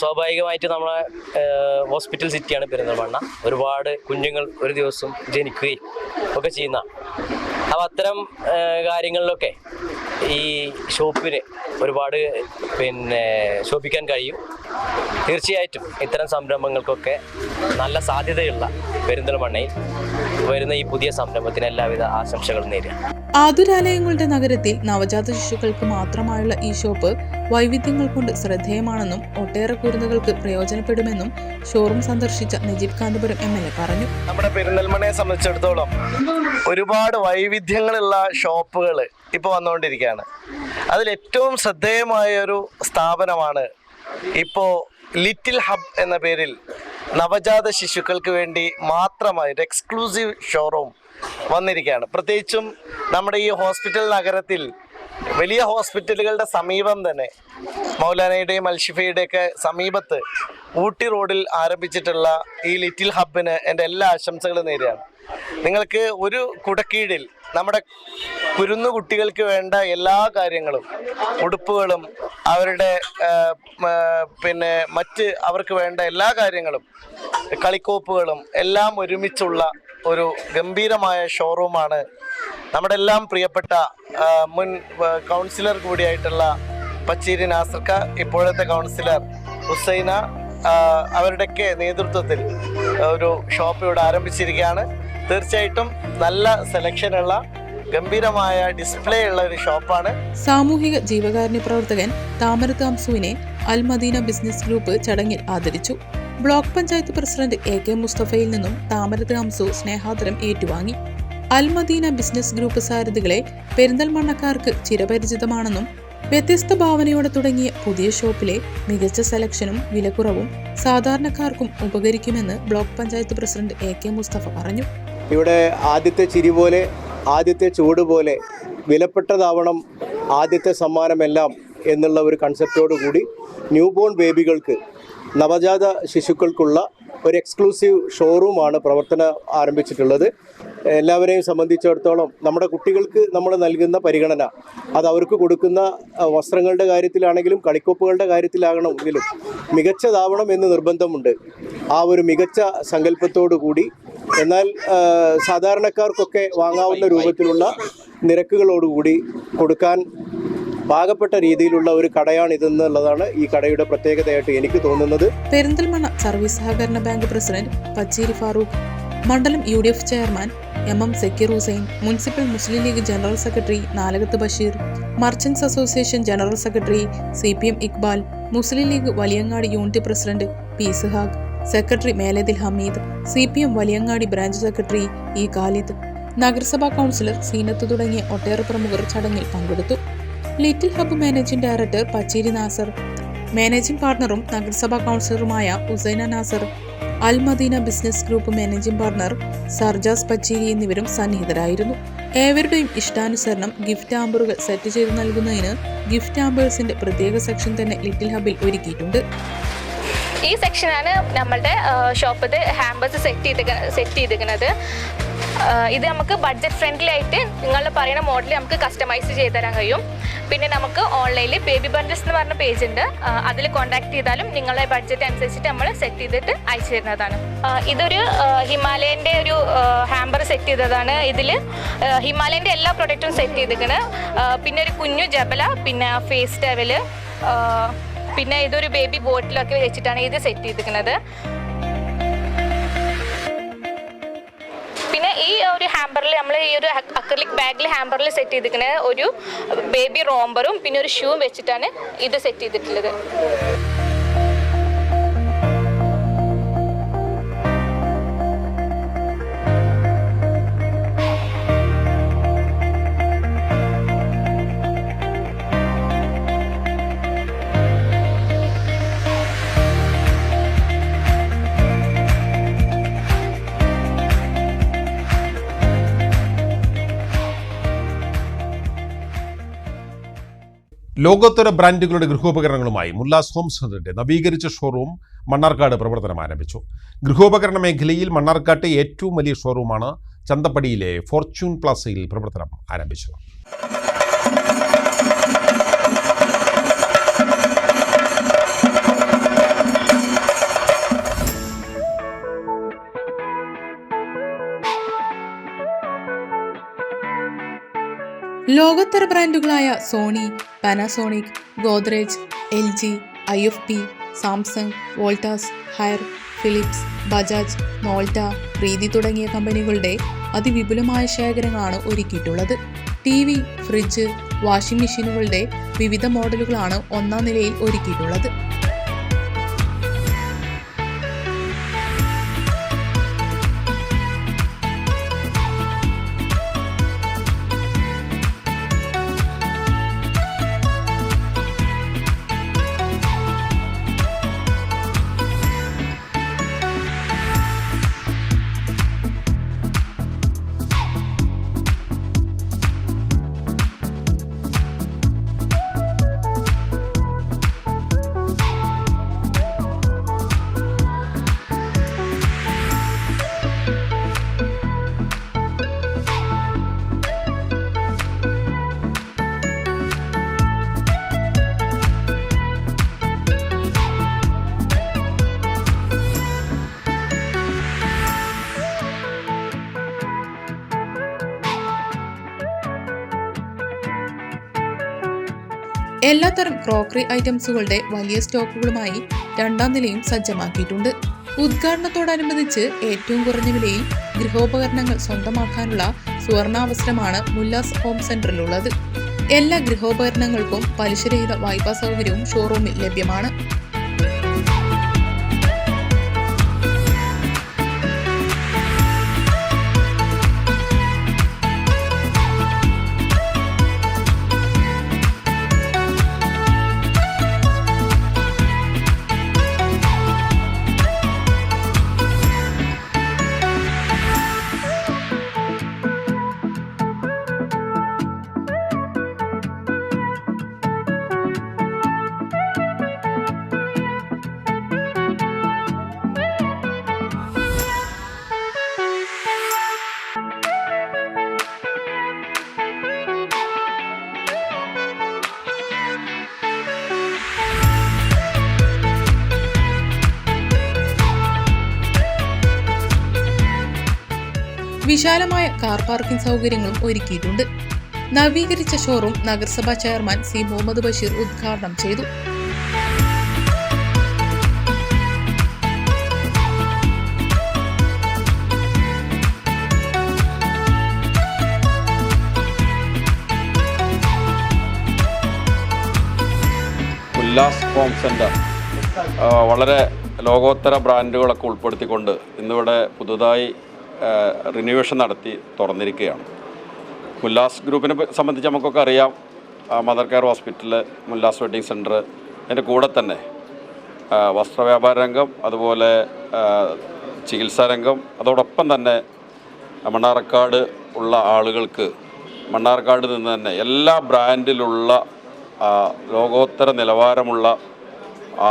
സ്വാഭാവികമായിട്ട് നമ്മളെ ഹോസ്പിറ്റൽ സിറ്റിയാണ് പെരിന്തൽമണ്ണ. ഒരുപാട് കുഞ്ഞുങ്ങൾ ഒരു ദിവസം ജനിക്കുകയും ഒക്കെ ചെയ്യുന്ന. അപ്പോൾ അത്തരം കാര്യങ്ങളിലൊക്കെ ഈ ഷോപ്പിന് ഒരുപാട് ശോഭിക്കാൻ കഴിയും. തീർച്ചയായിട്ടും ഇത്തരം സംരംഭങ്ങൾക്കൊക്കെ നല്ല സാധ്യതയുള്ള പെരിന്തൽമണ്ണയിൽ വരുന്ന ഈ പുതിയ സംരംഭത്തിന് എല്ലാവിധ ആശംസകളും നേരുക. ആതുരാലയങ്ങളുടെ നഗരത്തിൽ നവജാത ശിശുക്കൾക്ക് മാത്രമായുള്ള ഈ ഷോപ്പ് വൈവിധ്യങ്ങൾ കൊണ്ട് ശ്രദ്ധേയമാണെന്നും ഒട്ടേറെ കുരുന്നുകൾക്ക് പ്രയോജനപ്പെടുമെന്നും ഷോറൂം സന്ദർശിച്ച നജീബ് കാന്തപുരം MLA പറഞ്ഞു. നമ്മുടെ പെരിന്തൽമണ്ണയെ സംബന്ധിച്ചിടത്തോളം ഒരുപാട് വൈവിധ്യങ്ങളുള്ള ഷോപ്പുകൾ ഇപ്പോൾ വന്നുകൊണ്ടിരിക്കുകയാണ്. അതിൽ ഏറ്റവും ശ്രദ്ധേയമായ ഒരു സ്ഥാപനമാണ് ഇപ്പോൾ ലിറ്റിൽ ഹബ് എന്ന പേരിൽ നവജാത ശിശുക്കൾക്ക് വേണ്ടി മാത്രമായി ഒരു എക്സ്ക്ലൂസീവ് ഷോറൂം വന്നിരിക്കുകയാണ്. പ്രത്യേകിച്ചും നമ്മുടെ ഈ ഹോസ്പിറ്റൽ നഗരത്തിൽ വലിയ ഹോസ്പിറ്റലുകളുടെ സമീപം തന്നെ മൗലാനയുടെയും അൽഷിഫയുടെയൊക്കെ സമീപത്ത് ഊട്ടി റോഡിൽ ആരംഭിച്ചിട്ടുള്ള ഈ ലിറ്റിൽ ഹബിന് എൻ്റെ എല്ലാ ആശംസകളും നേരുകയാണ്. നിങ്ങൾക്ക് ഒരു കുടക്കീഴിൽ നമ്മുടെ കുരുന്നു കുട്ടികൾക്ക് വേണ്ട എല്ലാ കാര്യങ്ങളും, ഉടുപ്പുകളും അവരുടെ മറ്റ് അവർക്ക് വേണ്ട എല്ലാ കാര്യങ്ങളും, കളിക്കോപ്പുകളും എല്ലാം ഒരുമിച്ചുള്ള ഒരു ഗംഭീരമായ ഷോറൂമാണ് നമ്മുടെ എല്ലാം പ്രിയപ്പെട്ട മുൻ കൗൺസിലർ കൂടിയായിട്ടുള്ള പച്ചേരി നാസർക്ക, ഇപ്പോഴത്തെ കൗൺസിലർ ഹുസൈന, അവരുടെയൊക്കെ നേതൃത്വത്തിൽ ഒരു ഷോപ്പ് ഇവിടെ ആരംഭിച്ചിരിക്കുകയാണ്. തീർച്ചയായിട്ടും നല്ല സെലക്ഷനുള്ള ഗംഭീരമായ ഡിസ്പ്ലേ ഉള്ള ഒരു ഷോപ്പാണ്. സാമൂഹിക ജീവകാരുണ്യ പ്രവർത്തകൻ താമരത്ത് അംസുവിനെ അൽ മദീന ബിസിനസ് ഗ്രൂപ്പ് ചടങ്ങിൽ ആദരിച്ചു. ബ്ലോക്ക് പഞ്ചായത്ത് പ്രസിഡന്റ് AK മുസ്തഫയിൽ നിന്നും താമരത്ത് അംസു സ്നേഹാദരം ഏറ്റുവാങ്ങി. അൽ മദീന ബിസിനസ് ഗ്രൂപ്പ് സാരഥികളെ പെരിന്തൽമണ്ണക്കാർക്ക് ചിരപരിചിതമാണെന്നും വ്യത്യസ്ത ഭാവനയോടെ തുടങ്ങിയ പുതിയ ഷോപ്പിലെ മികച്ച സെലക്ഷനും വിലക്കുറവും സാധാരണക്കാർക്കും ഉപകരിക്കുമെന്ന് block panchayat president AK Musthafa പറഞ്ഞു. ഇവിടെ ആദ്യത്തെ ചിരി പോലെ, ആദ്യത്തെ ചൂട് പോലെ വിലപ്പെട്ടതാവണം ആദ്യത്തെ സമ്മാനമെല്ലാം എന്നുള്ള ഒരു കൺസെപ്റ്റോടു കൂടി ന്യൂ ബോൺ ബേബികൾക്ക്, നവജാത ശിശുക്കൾക്കുള്ള ഒരു എക്സ്ക്ലൂസീവ് ഷോറൂമാണ് പ്രവർത്തനം ആരംഭിച്ചിട്ടുള്ളത്. എല്ലാവരെയും സംബന്ധിച്ചിടത്തോളം നമ്മുടെ കുട്ടികൾക്ക് നമ്മൾ നൽകുന്ന പരിഗണന അത് അവർക്ക് കൊടുക്കുന്ന വസ്ത്രങ്ങളുടെ കാര്യത്തിലാണെങ്കിലും കളിക്കോപ്പുകളുടെ കാര്യത്തിലാകണമെങ്കിലും മികച്ചതാവണം എന്ന് നിർബന്ധമുണ്ട്. ആ ഒരു മികച്ച സങ്കല്പത്തോടു കൂടി, എന്നാൽ സാധാരണക്കാർക്കൊക്കെ വാങ്ങാവുന്ന രൂപത്തിലുള്ള നിരക്കുകളോടുകൂടി കൊടുക്കാൻ പാകപ്പെട്ട രീതിയിലുള്ള ഒരു കടയാണിതെന്നുള്ളതാണ് ഈ കടയുടെ പ്രത്യേകതയായിട്ട് എനിക്ക് തോന്നുന്നത്. പെരിന്തൽമണ്ണ സർവീസ് സഹകരണ ബാങ്ക് പ്രസിഡന്റ് പച്ചേരി ഫാറൂഖ്, മണ്ഡലം UDF chairman MM Sakeer Hussain, municipal Muslim League general secretary Nalakath Basheer, merchants association general secretary CPM Iqbal, Muslim League Valiyangadi unit president P Ishaq, secretary Melathil Hameed, CPM Valiyangadi branch secretary E Khalid, നഗരസഭാ കൗൺസിലർ സീനത്ത് തുടങ്ങിയ ഒട്ടേറെ പ്രമുഖർ ചടങ്ങിൽ പങ്കെടുത്തു. Little hub managing director Pacheri Nasar, managing പാർട്ണറും നഗരസഭാ കൗൺസിലറുമായ Usaina Nasar, Al Madina business group managing partner Sarjas Pacheri എന്നിവരും സന്നിഹിതരായിരുന്നു. ഏവരുടെയും ഇഷ്ടാനുസരണം ഗിഫ്റ്റ് ആമ്പറുകൾ സെറ്റ് ചെയ്ത് നൽകുന്നതിന് ഗിഫ്റ്റ് ആമ്പേഴ്സിന്റെ പ്രത്യേക സെക്ഷൻ തന്നെ ലിറ്റിൽ ഹബിൽ ഒരുക്കിയിട്ടുണ്ട്. ഈ സെക്ഷനാണ് നമ്മളുടെ ഷോപ്പിൽ ഹാമ്പേഴ്സ് സെറ്റ് ചെയ്തിരിക്കുന്നത്. ഇത് നമുക്ക് ബഡ്ജറ്റ് ഫ്രണ്ട്ലി ആയിട്ട് നിങ്ങൾ പറയുന്ന മോഡൽ നമുക്ക് കസ്റ്റമൈസ് ചെയ്ത് തരാൻ കഴിയും. പിന്നെ നമുക്ക് ഓൺലൈനിൽ ബേബി ബണ്ടിൽസ് എന്ന് പറഞ്ഞ പേജ് ഉണ്ട്, അതിൽ കോൺടാക്ട് ചെയ്താലും നിങ്ങളുടെ ബഡ്ജറ്റ് അനുസരിച്ചിട്ട് നമ്മൾ സെറ്റ് ചെയ്തിട്ട് അയച്ചു തരുന്നതാണ്. ഇതൊരു ഹിമാലയൻ്റെ ഒരു ഹാമ്പർ സെറ്റ് ചെയ്തതാണ്. ഇതിൽ ഹിമാലയൻ്റെ എല്ലാ പ്രൊഡക്റ്റും സെറ്റ് ചെയ്തിരിക്കുന്നത്. പിന്നെ ഒരു കുഞ്ഞു ജബല, പിന്നെ ഫേസ് ടവല്, പിന്നെ ഇതൊരു ബേബി ബോട്ടിലൊക്കെ വെച്ചിട്ടാണ് ഇത് സെറ്റ് ചെയ്തിരിക്കുന്നത്. പിന്നെ ഈ ഒരു ഹാമ്പറിൽ നമ്മൾ ഈ ഒരു അക്രിലിക് ബാഗിൽ ഹാമ്പറിൽ സെറ്റ് ചെയ്തിരിക്കുന്നത് ഒരു ബേബി റോംബറും പിന്നെ ഒരു ഷൂവും വെച്ചിട്ടാണ് ഇത് സെറ്റ് ചെയ്തിട്ടുള്ളത്. ലോകോത്തര ബ്രാൻഡുകളുടെ ഗൃഹോപകരണങ്ങളുമായി മുല്ലാസ് ഹോം സെന്ററിന്റെ നവീകരിച്ച ഷോറൂം മണ്ണാർക്കാട് പ്രവർത്തനം ആരംഭിച്ചു. ഗൃഹോപകരണ മേഖലയിൽ മണ്ണാർക്കാട്ടെ ഏറ്റവും വലിയ ഷോറൂമാണ് ചന്തപ്പടിയിലെ ഫോർച്യൂൺ പ്ലാസയിൽ പ്രവർത്തനം ആരംഭിച്ചത്. ലോകോത്തര ബ്രാൻഡുകളായ Sony, Panasonic, Godrej, LG, IFP, Samsung, Voltas, Haier, Philips, Bajaj, Nolta, Preethi തുടങ്ങിയ കമ്പനികളുടെ അതിവിപുലമായ ശേഖരങ്ങളാണ് ഒരുക്കിയിട്ടുള്ളത്. TV, ഫ്രിഡ്ജ്, വാഷിംഗ് മെഷീനുകളുടെ വിവിധ മോഡലുകളാണ് ഒന്നാം നിലയിൽ ഒരുക്കിയിട്ടുള്ളത്. എല്ലാത്തരം ക്രോക്കറി ഐറ്റംസുകളുടെ വലിയ സ്റ്റോക്കുകളുമായി രണ്ടാം നിലയും സജ്ജമാക്കിയിട്ടുണ്ട്. ഉദ്ഘാടനത്തോടനുബന്ധിച്ച് ഏറ്റവും കുറഞ്ഞ വിലയിൽ ഗൃഹോപകരണങ്ങൾ സ്വന്തമാക്കാനുള്ള സുവർണാവസരമാണ് മുല്ലാസ് ഹോം സെന്ററിലുള്ളത്. എല്ലാ ഗൃഹോപകരണങ്ങൾക്കും പലിശരഹിത വായ്പാ സൗകര്യവും ഷോറൂമിൽ ലഭ്യമാണ്. വിശാലമായ കാർ പാർക്കിംഗ് സൗകര്യങ്ങളും ഒരുക്കിയിട്ടുണ്ട്. നവീകരിച്ച ഷോറൂം നഗരസഭാ ചെയർമാൻ സി മുഹമ്മദ് ബഷീർ ഉദ്ഘാടനം ചെയ്തു. ഉല്ലാസ് ഹോം സെൻ്റർ വളരെ ലോകോത്തര ബ്രാൻഡുകളൊക്കെ ഉൾപ്പെടുത്തിക്കൊണ്ട് ഇന്നിവിടെ പുതുതായി റിന്യൂവേഷൻ നടത്തി തുറന്നിരിക്കുകയാണ്. മുല്ലാസ് ഗ്രൂപ്പിനെ സംബന്ധിച്ച് നമുക്കൊക്കെ അറിയാം. Mother care hospital, Mullas wedding centre, അതിൻ്റെ കൂടെ തന്നെ വസ്ത്രവ്യാപാര രംഗം, അതുപോലെ ചികിത്സാ രംഗം, അതോടൊപ്പം തന്നെ മണ്ണാർക്കാട് ഉള്ള ആളുകൾക്ക് മണ്ണാർക്കാട് നിന്ന് തന്നെ എല്ലാ ബ്രാൻഡിലുള്ള ലോകോത്തര നിലവാരമുള്ള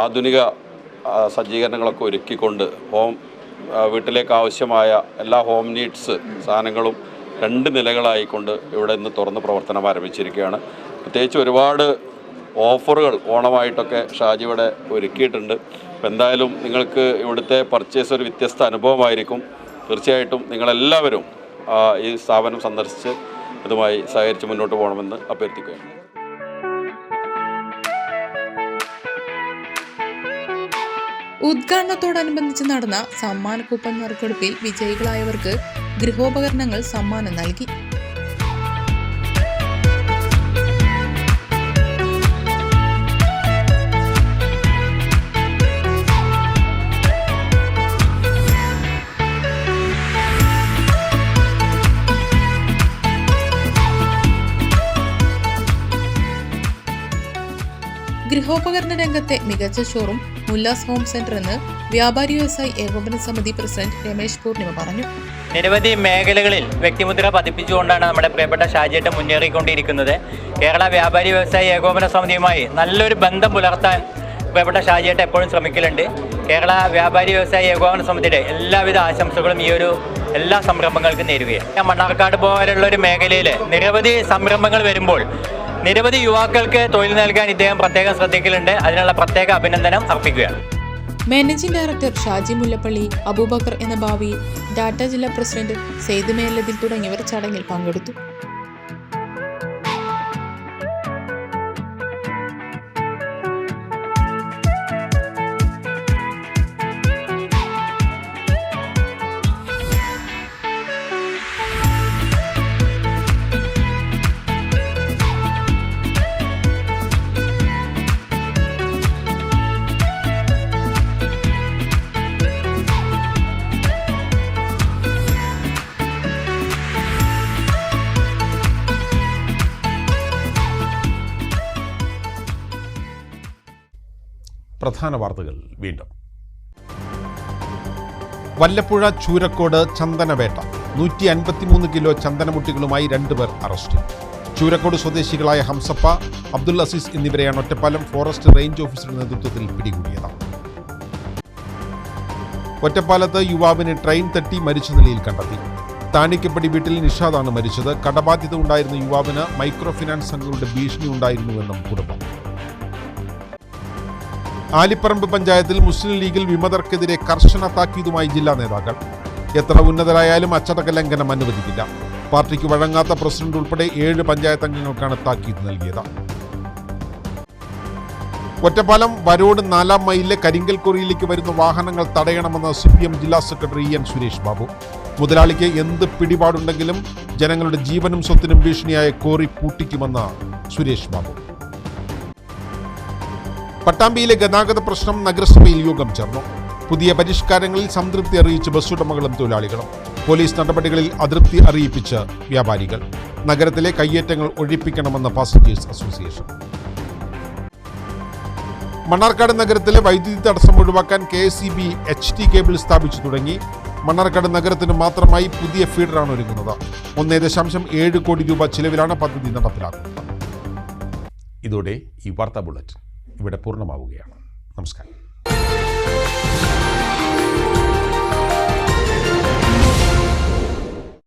ആധുനിക സജ്ജീകരണങ്ങളൊക്കെ ഒരുക്കിക്കൊണ്ട് വീട്ടിലേക്ക് ആവശ്യമായ എല്ലാ ഹോം നീഡ്സ് സാധനങ്ങളും 2 നിലകളായിക്കൊണ്ട് ഇവിടെ ഇന്ന് തുറന്ന് പ്രവർത്തനം ആരംഭിച്ചിരിക്കുകയാണ്. പ്രത്യേകിച്ച് ഒരുപാട് ഓഫറുകൾ ഓണമായിട്ടൊക്കെ ഷാജി ഇവിടെ ഒരുക്കിയിട്ടുണ്ട്. അപ്പോൾ എന്തായാലും നിങ്ങൾക്ക് ഇവിടുത്തെ പർച്ചേസ് ഒരു വ്യത്യസ്ത അനുഭവമായിരിക്കും. തീർച്ചയായിട്ടും നിങ്ങളെല്ലാവരും ഈ സ്ഥാപനം സന്ദർശിച്ച് ഇതുമായി സഹകരിച്ച് മുന്നോട്ട് പോകണമെന്ന് അഭ്യർത്ഥിക്കുകയാണ്. ഉദ്ഘാടനത്തോടനുബന്ധിച്ച് നടന്ന സമ്മാന കൂപ്പൺ നറുക്കെടുപ്പിൽ വിജയികളായവർക്ക് ഗൃഹോപകരണങ്ങൾ സമ്മാനം നൽകി. ഗൃഹോപകരണ രംഗത്തെ മികച്ച ഷോറൂം മുല്ലാസ് ഹോം സെന്റർ എന്ന് വ്യാപാരി വ്യവസായി ഏകോപന സമിതി പ്രസിഡന്റ് രമേശ് പൂർണിമ പറഞ്ഞു. നിരവധി മേഖലകളിൽ വ്യക്തിമുദ്ര പതിപ്പിച്ചുകൊണ്ടാണ് നമ്മുടെ പ്രിയപ്പെട്ട ഷാജിയേട്ടൻ മുന്നേറിക്കൊണ്ടിരിക്കുന്നത്. കേരള വ്യാപാരി വ്യവസായി ഏകോപന സമിതിയുമായി നല്ലൊരു ബന്ധം പുലർത്താൻ പ്രിയപ്പെട്ട ഷാജിയേട്ടൻ എപ്പോഴും ശ്രമിക്കലുണ്ട്. കേരള വ്യാപാരി വ്യവസായി ഏകോപന സമിതിയുടെ എല്ലാവിധ ആശംസകളും ഈ ഒരു എല്ലാ സംരംഭങ്ങൾക്കും നേരുകയാണ്. മണ്ണാർക്കാട് പോലുള്ള ഒരു മേഖലയിൽ നിരവധി സംരംഭങ്ങൾ വരുമ്പോൾ നിരവധി യുവാക്കൾക്ക് തൊഴിൽ നൽകാൻ ഇദ്ദേഹം പ്രത്യേകം ശ്രദ്ധിക്കലുണ്ട്. അതിനുള്ള പ്രത്യേക അഭിനന്ദനം അർപ്പിക്കുകയാണ്. മാനേജിംഗ് ഡയറക്ടർ ഷാജി മുല്ലപ്പള്ളി, അബൂബക്കർ എന്ന ഭാവി, ഡാറ്റ ജില്ലാ പ്രസിഡന്റ് സെയ്ദ് മേലതിൽ തുടങ്ങിയവർ ചടങ്ങിൽ പങ്കെടുത്തു. പ്രധാന വാർത്തകൾ വീണ്ടും. വല്ലപ്പുഴ ചൂരക്കോട് ചന്ദനവേട്ട. 153 കിലോ ചന്ദനമുട്ടികളുമായി 2 പേർ അറസ്റ്റിൽ. ചൂരക്കോട് സ്വദേശികളായ ഹംസപ്പ, അബ്ദുൽ അസീസ് എന്നിവരെയാണ് ഒറ്റപ്പാലം ഫോറസ്റ്റ് റേഞ്ച് ഓഫീസറുടെ നേതൃത്വത്തിൽ പിടികൂടിയത്. ഒറ്റപ്പാലത്ത് യുവാവിന് ട്രെയിൻ തട്ടി മരിച്ച നിലയിൽ കണ്ടെത്തി. താണിക്കപ്പടി വീട്ടിൽ നിഷാദാണ് മരിച്ചത്. കടബാധ്യത ഉണ്ടായിരുന്ന യുവാവിന് മൈക്രോ ഫിനാൻസ് സംഘങ്ങളുടെ ഭീഷണി ഉണ്ടായിരുന്നുവെന്നും കുടുംബം. ആലിപ്പറമ്പ് പഞ്ചായത്തിൽ മുസ്ലിം ലീഗിൽ വിമതർക്കെതിരെ കർശന താക്കീതുമായി ജില്ലാ നേതാക്കൾ. എത്ര ഉന്നതരായാലും അച്ചടക്ക ലംഘനം അനുവദിക്കില്ല. പാർട്ടിക്ക് വഴങ്ങാത്ത പ്രസിഡന്റ് ഉൾപ്പെടെ 7 പഞ്ചായത്ത് അംഗങ്ങൾക്കാണ് താക്കീത് നൽകിയത്. ഒറ്റപ്പാലം വരോട് 4-ാം മൈലിലെ കരിങ്കൽ കൊറിയിലേക്ക് വരുന്ന വാഹനങ്ങൾ തടയണമെന്ന് CPM ജില്ലാ സെക്രട്ടറി EN സുരേഷ് ബാബു. മുതലാളിക്ക് എന്ത് പിടിപാടുണ്ടെങ്കിലും ജനങ്ങളുടെ ജീവനും സ്വത്തിനും ഭീഷണിയായ കോറി പൂട്ടിക്കുമെന്ന് സുരേഷ് ബാബു. പട്ടാമ്പിയിലെ ഗതാഗത പ്രശ്നം നഗരസഭയിൽ യോഗം ചേർന്നു. പുതിയ പരിഷ്കാരങ്ങളിൽ സംതൃപ്തി അറിയിച്ച് ബസ്സുടമകളും തൊഴിലാളികളും. പോലീസ് നടപടികളിൽ അതൃപ്തി അറിയിപ്പിച്ച് വ്യാപാരികൾ. നഗരത്തിലെ കയ്യേറ്റങ്ങൾ ഒഴിപ്പിക്കണമെന്ന് പാസഞ്ചേഴ്സ് അസോസിയേഷൻ. മണ്ണാർക്കാട് നഗരത്തിലെ വൈദ്യുതി തടസ്സം ഒഴിവാക്കാൻ KSEB HT കേബിൾ സ്ഥാപിച്ചു തുടങ്ങി. മണ്ണാർക്കാട് നഗരത്തിന് മാത്രമായി പുതിയ ഫീഡറാണ് ഒരുങ്ങുന്നത്. 1.7 കോടി രൂപ ചിലവിലാണ് പദ്ധതി നടപ്പിലാക്കുന്നത്. ഇതോടെ ഈ വാർത്താ ബുള്ളറ്റിൻ ഇവിടെ പൂർണ്ണമാവുകയാണ്. നമസ്കാരം.